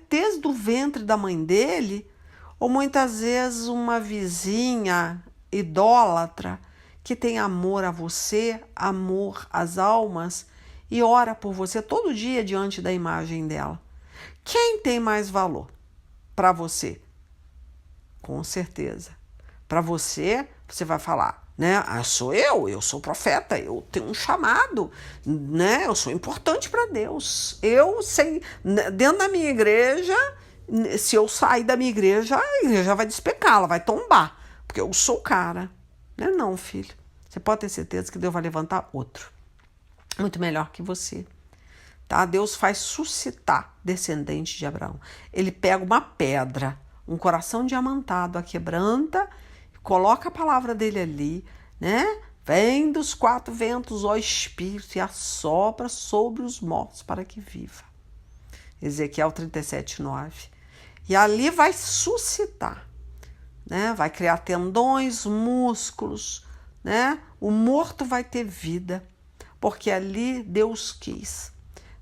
desde o ventre da mãe dele, ou muitas vezes uma vizinha idólatra que tem amor a você, amor às almas e ora por você todo dia diante da imagem dela? Quem tem mais valor para você? Com certeza. Para você, você vai falar, né? Sou eu sou profeta, eu tenho um chamado, né? Eu sou importante para Deus. Eu sei, dentro da minha igreja, se eu sair da minha igreja, a igreja vai despecar, ela vai tombar, porque eu sou o cara. Não, filho. Você pode ter certeza que Deus vai levantar outro, muito melhor que você. Tá? Deus faz suscitar descendente de Abraão. Ele pega uma pedra, um coração diamantado, a quebranta, coloca a palavra dele ali, né? Vem dos quatro ventos, ó Espírito, e assopra sobre os mortos para que viva. Ezequiel 37:9. E ali vai suscitar, né? Vai criar tendões, músculos, né? O morto vai ter vida, porque ali Deus quis.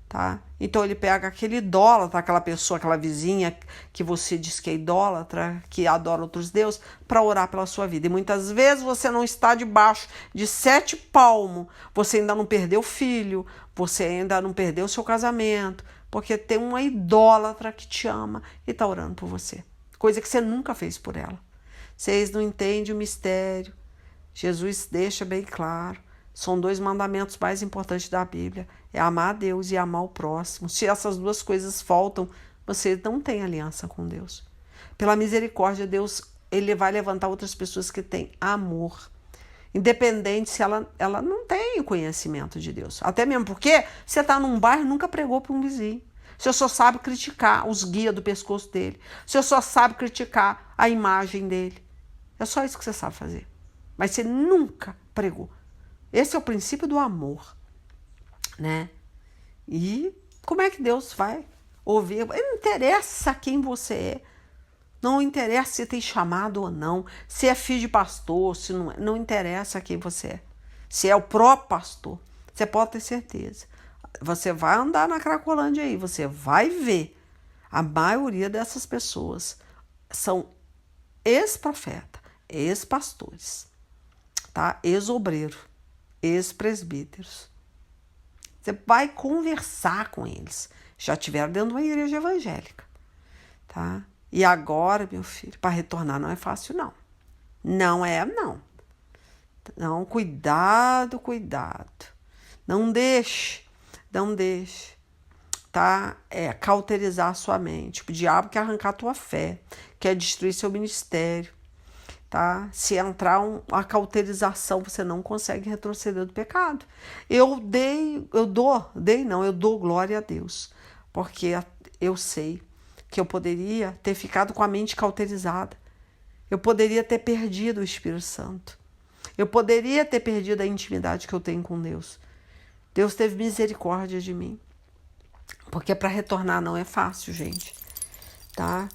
Tá? Então ele pega aquele idólatra, aquela pessoa, aquela vizinha que você diz que é idólatra, que adora outros deuses, para orar pela sua vida. E muitas vezes você não está debaixo de 7 palmos, você ainda não perdeu filho, você ainda não perdeu seu casamento, porque tem uma idólatra que te ama e está orando por você. Coisa que você nunca fez por ela. Vocês não entendem o mistério. Jesus deixa bem claro. São 2 mandamentos mais importantes da Bíblia. É amar a Deus e amar o próximo. Se essas 2 coisas faltam, você não tem aliança com Deus. Pela misericórdia, Deus ele vai levantar outras pessoas que têm amor. Independente se ela não tem conhecimento de Deus. Até mesmo porque você está num bairro e nunca pregou para um vizinho. Você só sabe criticar os guias do pescoço dele. Você só sabe criticar a imagem dele. É só isso que você sabe fazer. Mas você nunca pregou. Esse é o princípio do amor, né? E como é que Deus vai ouvir? Não interessa quem você é. Não interessa se tem chamado ou não. Se é filho de pastor, se não é. Não interessa quem você é. Se é o próprio pastor. Você pode ter certeza. Você vai andar na Cracolândia aí. Você vai ver. A maioria dessas pessoas são ex-profeta, ex-pastores, tá? Ex-obreiro, ex-presbíteros. Você vai conversar com eles. Já tiveram dentro de uma igreja evangélica, tá? E agora, meu filho, para retornar não é fácil, não. Não é, não. Não, cuidado, cuidado. Não deixe, tá? Cauterizar a sua mente. O diabo quer arrancar a tua fé, quer destruir seu ministério, tá? Se entrar uma cauterização, você não consegue retroceder do pecado. Eu dou glória a Deus, porque eu sei que eu poderia ter ficado com a mente cauterizada. Eu poderia ter perdido o Espírito Santo. Eu poderia ter perdido a intimidade que eu tenho com Deus. Deus teve misericórdia de mim. Porque para retornar não é fácil, gente. Tá?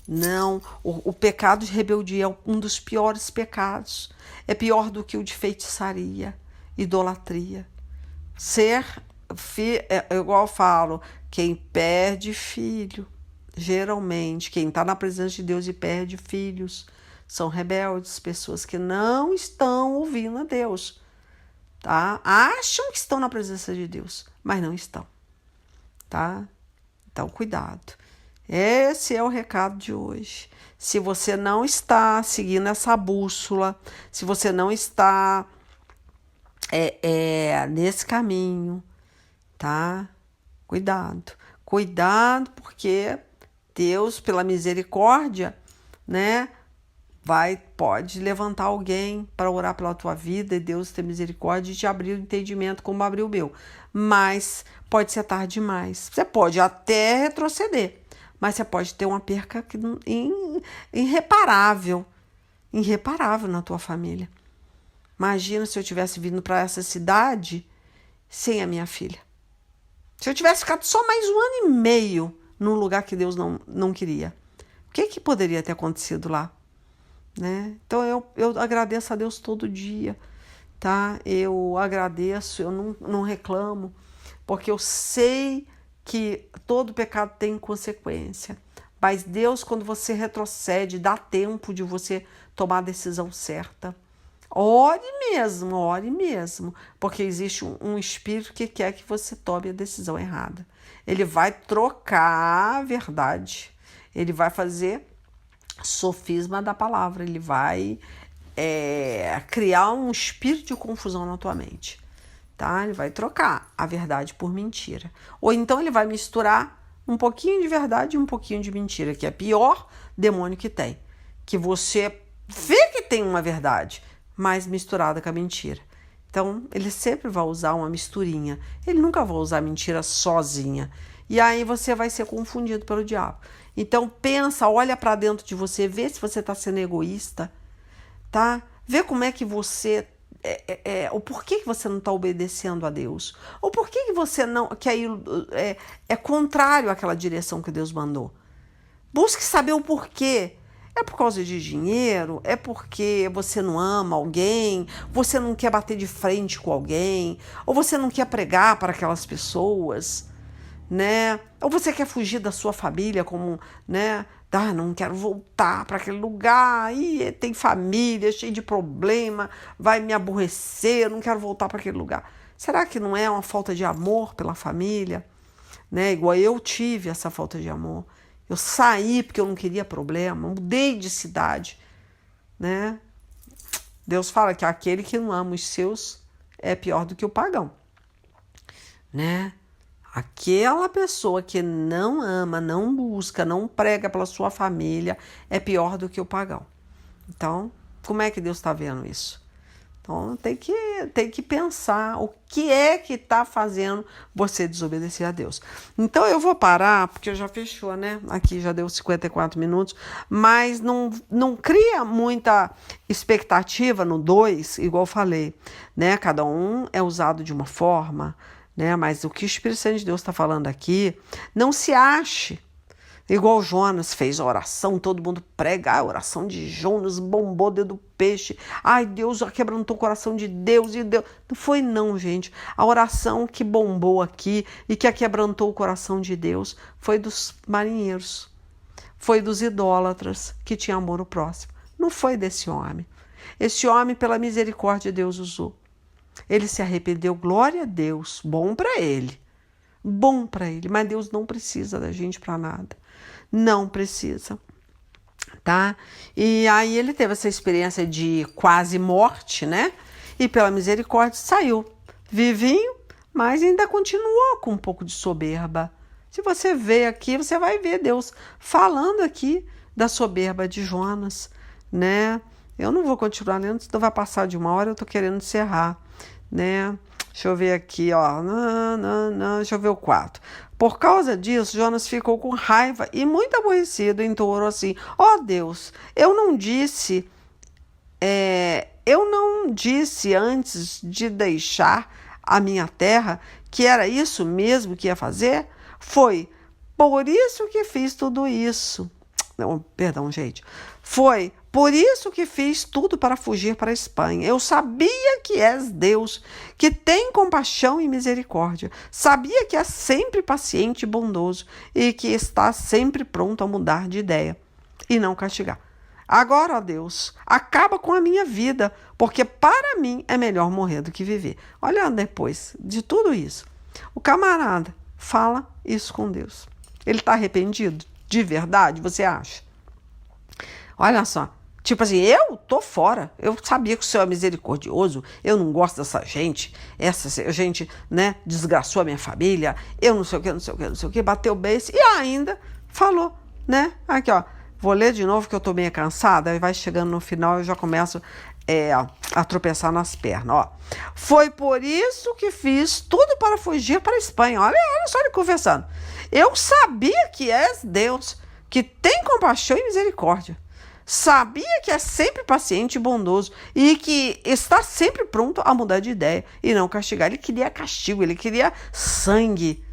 Não. O pecado de rebeldia é um dos piores pecados. É pior do que o de feitiçaria, idolatria. Igual eu falo, quem perde filho, geralmente, quem está na presença de Deus e perde filhos, são rebeldes, pessoas que não estão ouvindo a Deus, tá? Acham que estão na presença de Deus, mas não estão, tá? Então, cuidado. Esse é o recado de hoje. Se você não está seguindo essa bússola, se você não está nesse caminho, tá? Cuidado. Cuidado, porque Deus, pela misericórdia, né, pode levantar alguém para orar pela tua vida e Deus ter misericórdia e te abrir o entendimento como abriu o meu. Mas pode ser tarde demais. Você pode até retroceder, mas você pode ter uma perca irreparável na tua família. Imagina se eu tivesse vindo para essa cidade sem a minha filha. Se eu tivesse ficado só mais 1 ano e meio num lugar que Deus não queria, o que poderia ter acontecido lá? Né? Então eu agradeço a Deus todo dia, tá? Eu agradeço, eu não reclamo, porque eu sei que todo pecado tem consequência. Mas Deus, quando você retrocede, dá tempo de você tomar a decisão certa. Ore mesmo, porque existe um espírito que quer que você tome a decisão errada. Ele vai trocar a verdade, ele vai fazer sofisma da palavra, ele vai criar um espírito de confusão na tua mente, tá? Ele vai trocar a verdade por mentira. Ou então ele vai misturar um pouquinho de verdade e um pouquinho de mentira, que é o pior demônio que tem. Que você vê que tem uma verdade, mas misturada com a mentira. Então, ele sempre vai usar uma misturinha. Ele nunca vai usar a mentira sozinha. E aí você vai ser confundido pelo diabo. Então, pensa, olha para dentro de você, vê se você está sendo egoísta, tá? Vê como é que você... o porquê que você não está obedecendo a Deus. Ou por que você não... que aí é contrário àquela direção que Deus mandou. Busque saber o porquê. É por causa de dinheiro? É porque você não ama alguém? Você não quer bater de frente com alguém? Ou você não quer pregar para aquelas pessoas? Né? Ou você quer fugir da sua família como, né? Não quero voltar para aquele lugar, tem família, cheio de problema, vai me aborrecer, eu não quero voltar para aquele lugar. Será que não é uma falta de amor pela família? Né? Igual eu tive essa falta de amor. Eu saí porque eu não queria problema, mudei de cidade, né? Deus fala que aquele que não ama os seus é pior do que o pagão, né? Aquela pessoa que não ama, não busca, não prega pela sua família é pior do que o pagão. Então, como é que Deus está vendo isso? Então, tem que pensar o que é que está fazendo você desobedecer a Deus. Então, eu vou parar, porque já fechou, né? Aqui já deu 54 minutos, mas não cria muita expectativa no 2, igual eu falei, né? Cada um é usado de uma forma, né? Mas o que o Espírito Santo de Deus está falando aqui, não se ache. Igual Jonas fez a oração, todo mundo prega, a oração de Jonas bombou dentro do peixe. Ai, Deus já quebrantou o coração de Deus e Deus. Não foi não, gente. A oração que bombou aqui e que quebrantou o coração de Deus foi dos marinheiros. Foi dos idólatras que tinham amor ao próximo. Não foi desse homem. Esse homem, pela misericórdia, Deus usou. Ele se arrependeu, glória a Deus, bom para ele. Bom para ele, mas Deus não precisa da gente para nada. Não precisa, tá? E aí ele teve essa experiência de quase morte, né? E pela misericórdia saiu vivinho, mas ainda continuou com um pouco de soberba. Se você vê aqui, você vai ver Deus falando aqui da soberba de Jonas, né? Eu não vou continuar lendo, senão vai passar de 1 hora, eu tô querendo encerrar, né? Deixa eu ver aqui, ó. Deixa eu ver o 4. Por causa disso, Jonas ficou com raiva e muito aborrecido, e orou assim: ó Deus, eu não disse antes de deixar a minha terra que era isso mesmo que ia fazer? Foi por isso que fiz tudo isso. Não, perdão, gente. Foi por isso que fiz tudo para fugir para a Espanha. Eu sabia que és Deus, que tem compaixão e misericórdia. Sabia que é sempre paciente e bondoso e que está sempre pronto a mudar de ideia e não castigar. Agora, ó Deus, acaba com a minha vida, porque para mim é melhor morrer do que viver. Olha depois de tudo isso, o camarada fala isso com Deus. Ele está arrependido? De verdade, você acha? Olha só, tipo assim, eu tô fora. Eu sabia que o Senhor é misericordioso. Eu não gosto dessa gente. Essa gente, né, desgraçou a minha família. Eu não sei o que, bateu o beijo e ainda falou, né? Aqui, ó. Vou ler de novo que eu tô meio cansada. Aí vai chegando no final e eu já começo a tropeçar nas pernas, ó. Foi por isso que fiz tudo para fugir para a Espanha. Olha só ele conversando. Eu sabia que és Deus, que tem compaixão e misericórdia. Sabia que é sempre paciente e bondoso e que está sempre pronto a mudar de ideia e não castigar. Ele queria castigo, ele queria sangue,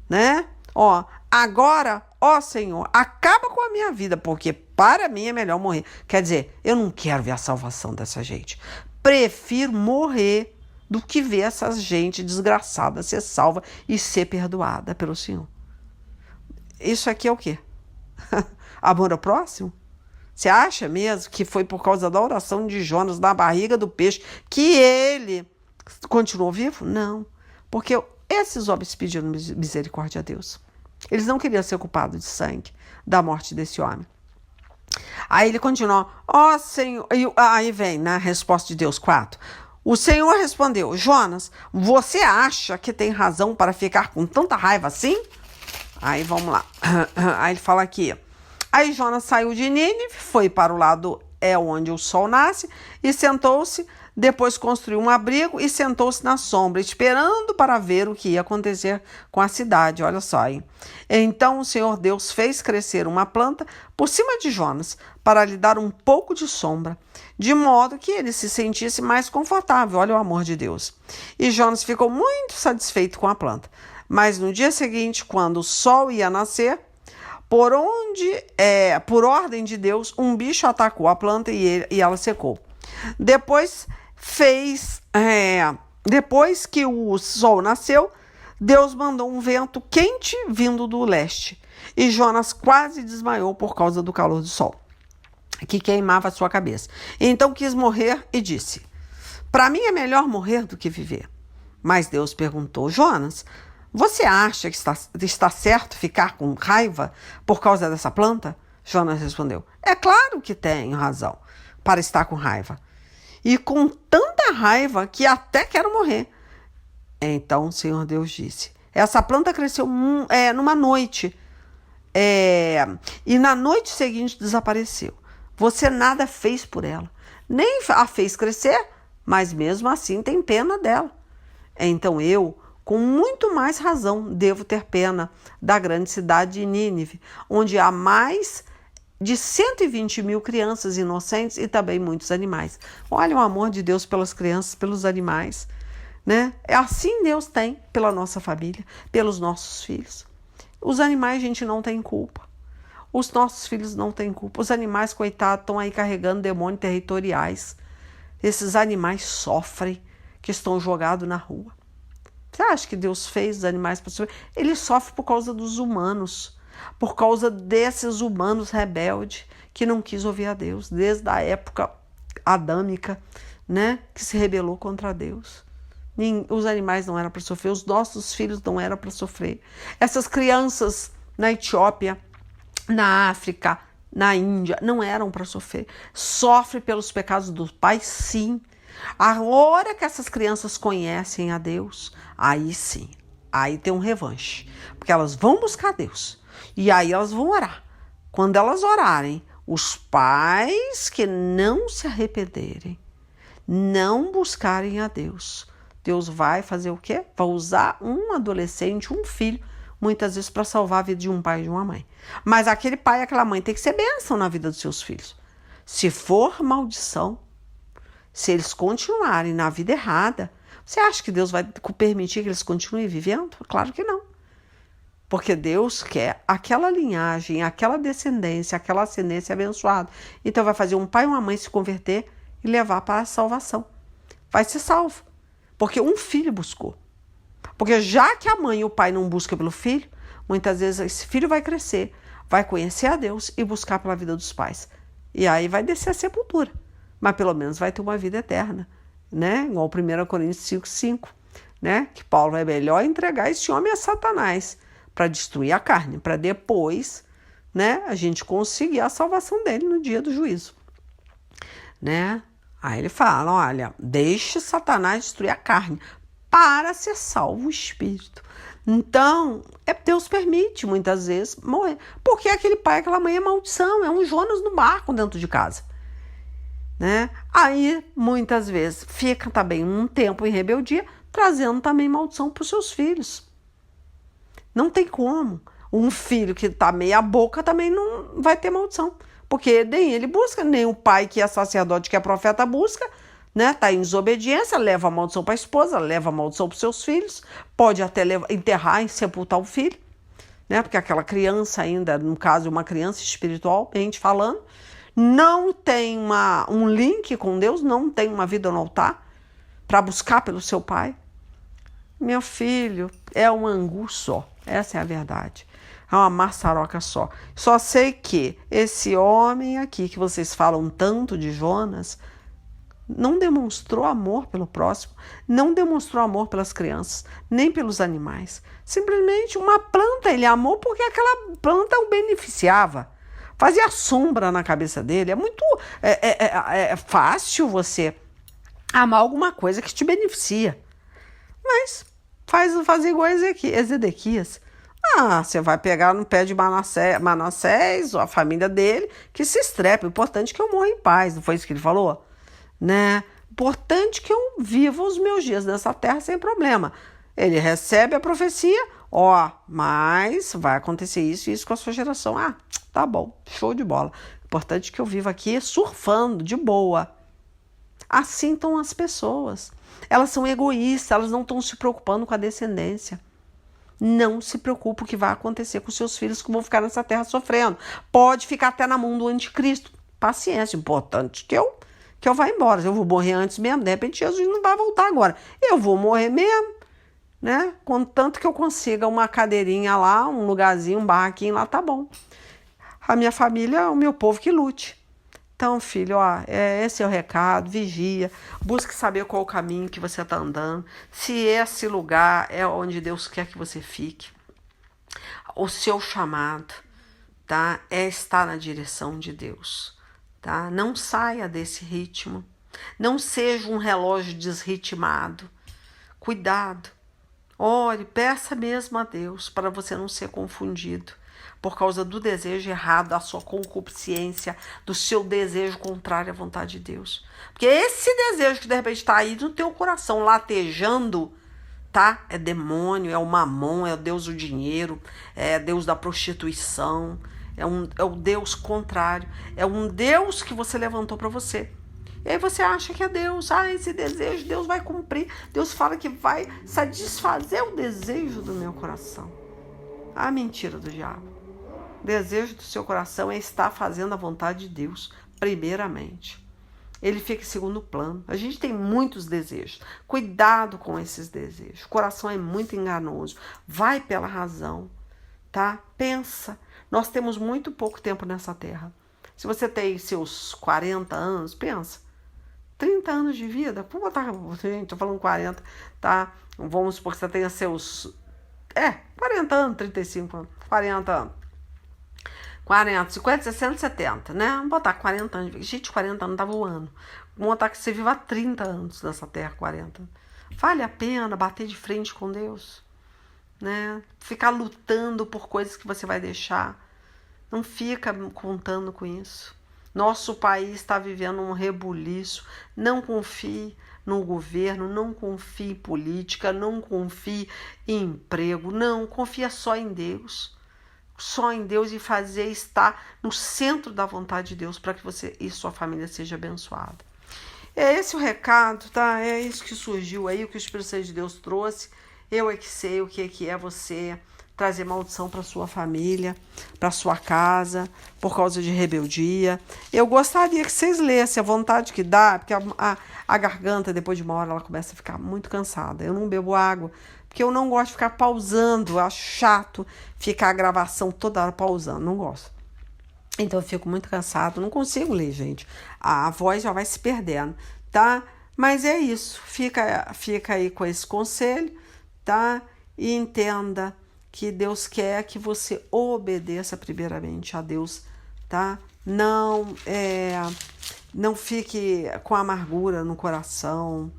né? Ó, agora, ó Senhor, acaba com a minha vida, porque para mim é melhor morrer. Quer dizer, eu não quero ver a salvação dessa gente. Prefiro morrer do que ver essa gente desgraçada ser salva e ser perdoada pelo Senhor. Isso aqui é o quê? Amor ao próximo? Você acha mesmo que foi por causa da oração de Jonas na barriga do peixe que ele continuou vivo? Não, porque esses homens pediram misericórdia a Deus. Eles não queriam ser culpados de sangue da morte desse homem. Aí ele continua, ó Senhor, aí vem na resposta de Deus 4. O Senhor respondeu, Jonas, você acha que tem razão para ficar com tanta raiva assim? Aí vamos lá. Aí ele fala aqui. Aí Jonas saiu de Nínive, foi para o lado onde o sol nasce e sentou-se. Depois construiu um abrigo e sentou-se na sombra, esperando para ver o que ia acontecer com a cidade. Olha só aí. Então o Senhor Deus fez crescer uma planta por cima de Jonas para lhe dar um pouco de sombra, de modo que ele se sentisse mais confortável. Olha o amor de Deus. E Jonas ficou muito satisfeito com a planta. Mas no dia seguinte, quando o sol ia nascer, por ordem de Deus, um bicho atacou a planta e ela secou. Depois que o sol nasceu, Deus mandou um vento quente vindo do leste. E Jonas quase desmaiou por causa do calor do sol, que queimava a sua cabeça. Então quis morrer e disse, para mim é melhor morrer do que viver. Mas Deus perguntou, Jonas, você acha que está certo ficar com raiva por causa dessa planta? Jonas respondeu, é claro que tenho razão para estar com raiva. E com tanta raiva que até quero morrer. Então o Senhor Deus disse, essa planta cresceu numa noite e na noite seguinte desapareceu. Você nada fez por ela, nem a fez crescer, mas mesmo assim tem pena dela. Então eu, com muito mais razão, devo ter pena da grande cidade de Nínive, onde há mais de 120 mil crianças inocentes e também muitos animais. Olha o amor de Deus pelas crianças, pelos animais, né? É assim Deus tem pela nossa família, pelos nossos filhos. Os animais a gente não tem culpa. Os nossos filhos não têm culpa. Os animais, coitados, estão aí carregando demônios territoriais. Esses animais sofrem, que estão jogados na rua. Você acha que Deus fez os animais para sofrer? Ele sofre por causa dos humanos. por causa desses humanos rebeldes que não quis ouvir a Deus, desde a época adâmica, né, que se rebelou contra Deus. Os animais não eram para sofrer, os nossos filhos não eram para sofrer. Essas crianças na Etiópia, na África, na Índia, não eram para sofrer. Sofre pelos pecados dos pais, sim. A hora que essas crianças conhecem a Deus, aí sim, aí tem um revanche. Porque elas vão buscar Deus. E aí elas vão orar. Quando elas orarem, os pais que não se arrependerem, não buscarem a Deus, Deus vai fazer o quê? Vai usar um adolescente, um filho, muitas vezes para salvar a vida de um pai e de uma mãe. Mas aquele pai e aquela mãe tem que ser bênção na vida dos seus filhos. Se for maldição, se eles continuarem na vida errada, você acha que Deus vai permitir que eles continuem vivendo? Claro que não. Porque Deus quer aquela linhagem, aquela descendência, aquela ascendência abençoada. Então vai fazer um pai e uma mãe se converter e levar para a salvação. Vai ser salvo. Porque um filho buscou. Porque já que a mãe e o pai não buscam pelo filho, muitas vezes esse filho vai crescer, vai conhecer a Deus e buscar pela vida dos pais. E aí vai descer a sepultura. Mas pelo menos vai ter uma vida eterna. Né? Igual 1 Coríntios 5:5. Né? Que Paulo é melhor entregar esse homem a Satanás para destruir a carne, para depois, né, a gente conseguir a salvação dele no dia do juízo. Né? Aí ele fala, olha, deixe Satanás destruir a carne para ser salvo o espírito. Então, Deus permite muitas vezes morrer, porque aquele pai, aquela mãe é maldição, é um Jonas no barco dentro de casa. Né? Aí, muitas vezes, fica também um tempo em rebeldia, trazendo também maldição para os seus filhos. Não tem como. Um filho que está meia boca também não vai ter maldição. Porque nem ele busca, nem o pai que é sacerdote, que é profeta, busca. Né? Tá em desobediência, leva a maldição para a esposa, leva a maldição para os seus filhos. Pode até enterrar e sepultar o filho. Né? Porque aquela criança ainda, no caso, uma criança espiritualmente falando, não tem um link com Deus, não tem uma vida no altar para buscar pelo seu pai. Meu filho, é um angu só. Essa é a verdade. É uma maçaroca só. Só sei que esse homem aqui, que vocês falam tanto de Jonas, não demonstrou amor pelo próximo, não demonstrou amor pelas crianças, nem pelos animais. Simplesmente uma planta ele amou porque aquela planta o beneficiava. Fazia sombra na cabeça dele. É muito fácil você amar alguma coisa que te beneficia. Mas fazer igual a Ezequias. Você vai pegar no pé de Manassés, ou a família dele, que se estrepe. O importante é que eu morra em paz, não foi isso que ele falou? Né? Importante que eu viva os meus dias nessa terra sem problema. Ele recebe a profecia, mas vai acontecer isso e isso com a sua geração. Tá bom, show de bola. Importante que eu viva aqui surfando, de boa. Assim estão as pessoas. Elas são egoístas, elas não estão se preocupando com a descendência. Não se preocupe o que vai acontecer com seus filhos que vão ficar nessa terra sofrendo. Pode ficar até na mão do anticristo. Paciência, importante que eu vá embora. Eu vou morrer antes mesmo, de repente Jesus não vai voltar agora. Eu vou morrer mesmo, né? Contanto que eu consiga uma cadeirinha lá, um lugarzinho, um barraquinho lá, tá bom. A minha família, o meu povo que lute. Então, filho, esse é o recado, vigia, busque saber qual o caminho que você está andando, se esse lugar é onde Deus quer que você fique. O seu chamado, tá, é estar na direção de Deus, tá? Não saia desse ritmo, não seja um relógio desritmado. Cuidado, ore, peça mesmo a Deus para você não ser confundido por causa do desejo errado, da sua concupiscência, do seu desejo contrário à vontade de Deus. Porque esse desejo que de repente está aí no teu coração, latejando, tá? É demônio, é o mamon, é o Deus do dinheiro, é Deus da prostituição, é o Deus contrário, é um Deus que você levantou para você. E aí você acha que é Deus, esse desejo, Deus vai cumprir. Deus fala que vai satisfazer o desejo do meu coração. Mentira do diabo. O desejo do seu coração é estar fazendo a vontade de Deus, primeiramente. Ele fica em segundo plano. A gente tem muitos desejos. Cuidado com esses desejos. O coração é muito enganoso. Vai pela razão, tá? Pensa. Nós temos muito pouco tempo nessa terra. Se você tem seus 40 anos, pensa, 30 anos de vida, vou botar, gente, tô falando 40, tá? Vamos supor que você tenha seus, 40 anos, 35 anos, 40 anos. 40, 50, 60, 70, né? Vamos botar 40 anos. Gente, 40 anos tá voando. Vamos botar que você viva 30 anos nessa terra, 40. Vale a pena bater de frente com Deus, né? Ficar lutando por coisas que você vai deixar. Não fica contando com isso. Nosso país está vivendo um rebuliço. Não confie no governo, não confie em política, não confie em emprego. Não, confia só em Deus. Só em Deus e fazer estar no centro da vontade de Deus para que você e sua família seja abençoada. É esse o recado, tá? É isso que surgiu aí, o que o Espírito Santo de Deus trouxe. Eu é que sei o que é você trazer maldição para sua família, para sua casa, por causa de rebeldia. Eu gostaria que vocês lessem a vontade que dá, porque a garganta, depois de uma hora, ela começa a ficar muito cansada. Eu não bebo água, porque eu não gosto de ficar pausando. Eu acho chato ficar a gravação toda hora pausando, não gosto. Então eu fico muito cansado, não consigo ler, gente. A voz já vai se perdendo, tá? Mas é isso, fica aí com esse conselho, tá? E entenda que Deus quer que você obedeça primeiramente a Deus, tá? Não fique com amargura no coração,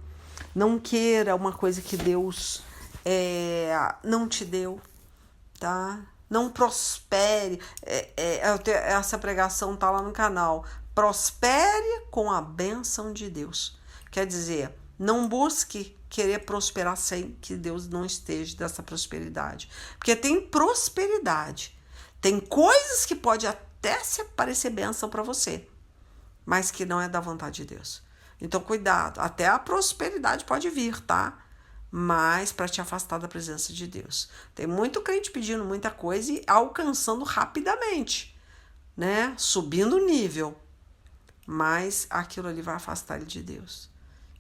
não queira uma coisa que Deus não te deu, tá? Não prospere. Essa pregação tá lá no canal. Prospere com a bênção de Deus. Quer dizer, não busque querer prosperar sem que Deus não esteja dessa prosperidade. Porque tem prosperidade. Tem coisas que pode até se parecer bênção para você, mas que não é da vontade de Deus. Então, cuidado. Até a prosperidade pode vir, tá? Mas para te afastar da presença de Deus. Tem muito crente pedindo muita coisa e alcançando rapidamente, né? Subindo o nível. Mas aquilo ali vai afastar ele de Deus.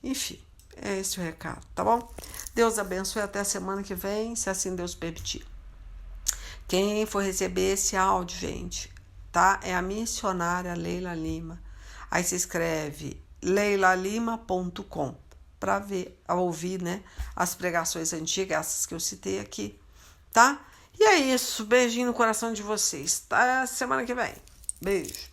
Enfim, é esse o recado, tá bom? Deus abençoe até a semana que vem, se assim Deus permitir. Quem for receber esse áudio, gente, tá? É a missionária Leila Lima. Aí você escreve leilalima.com para ouvir, né, as pregações antigas, essas que eu citei aqui, tá? E é isso, beijinho no coração de vocês, tá? Semana que vem. Beijo.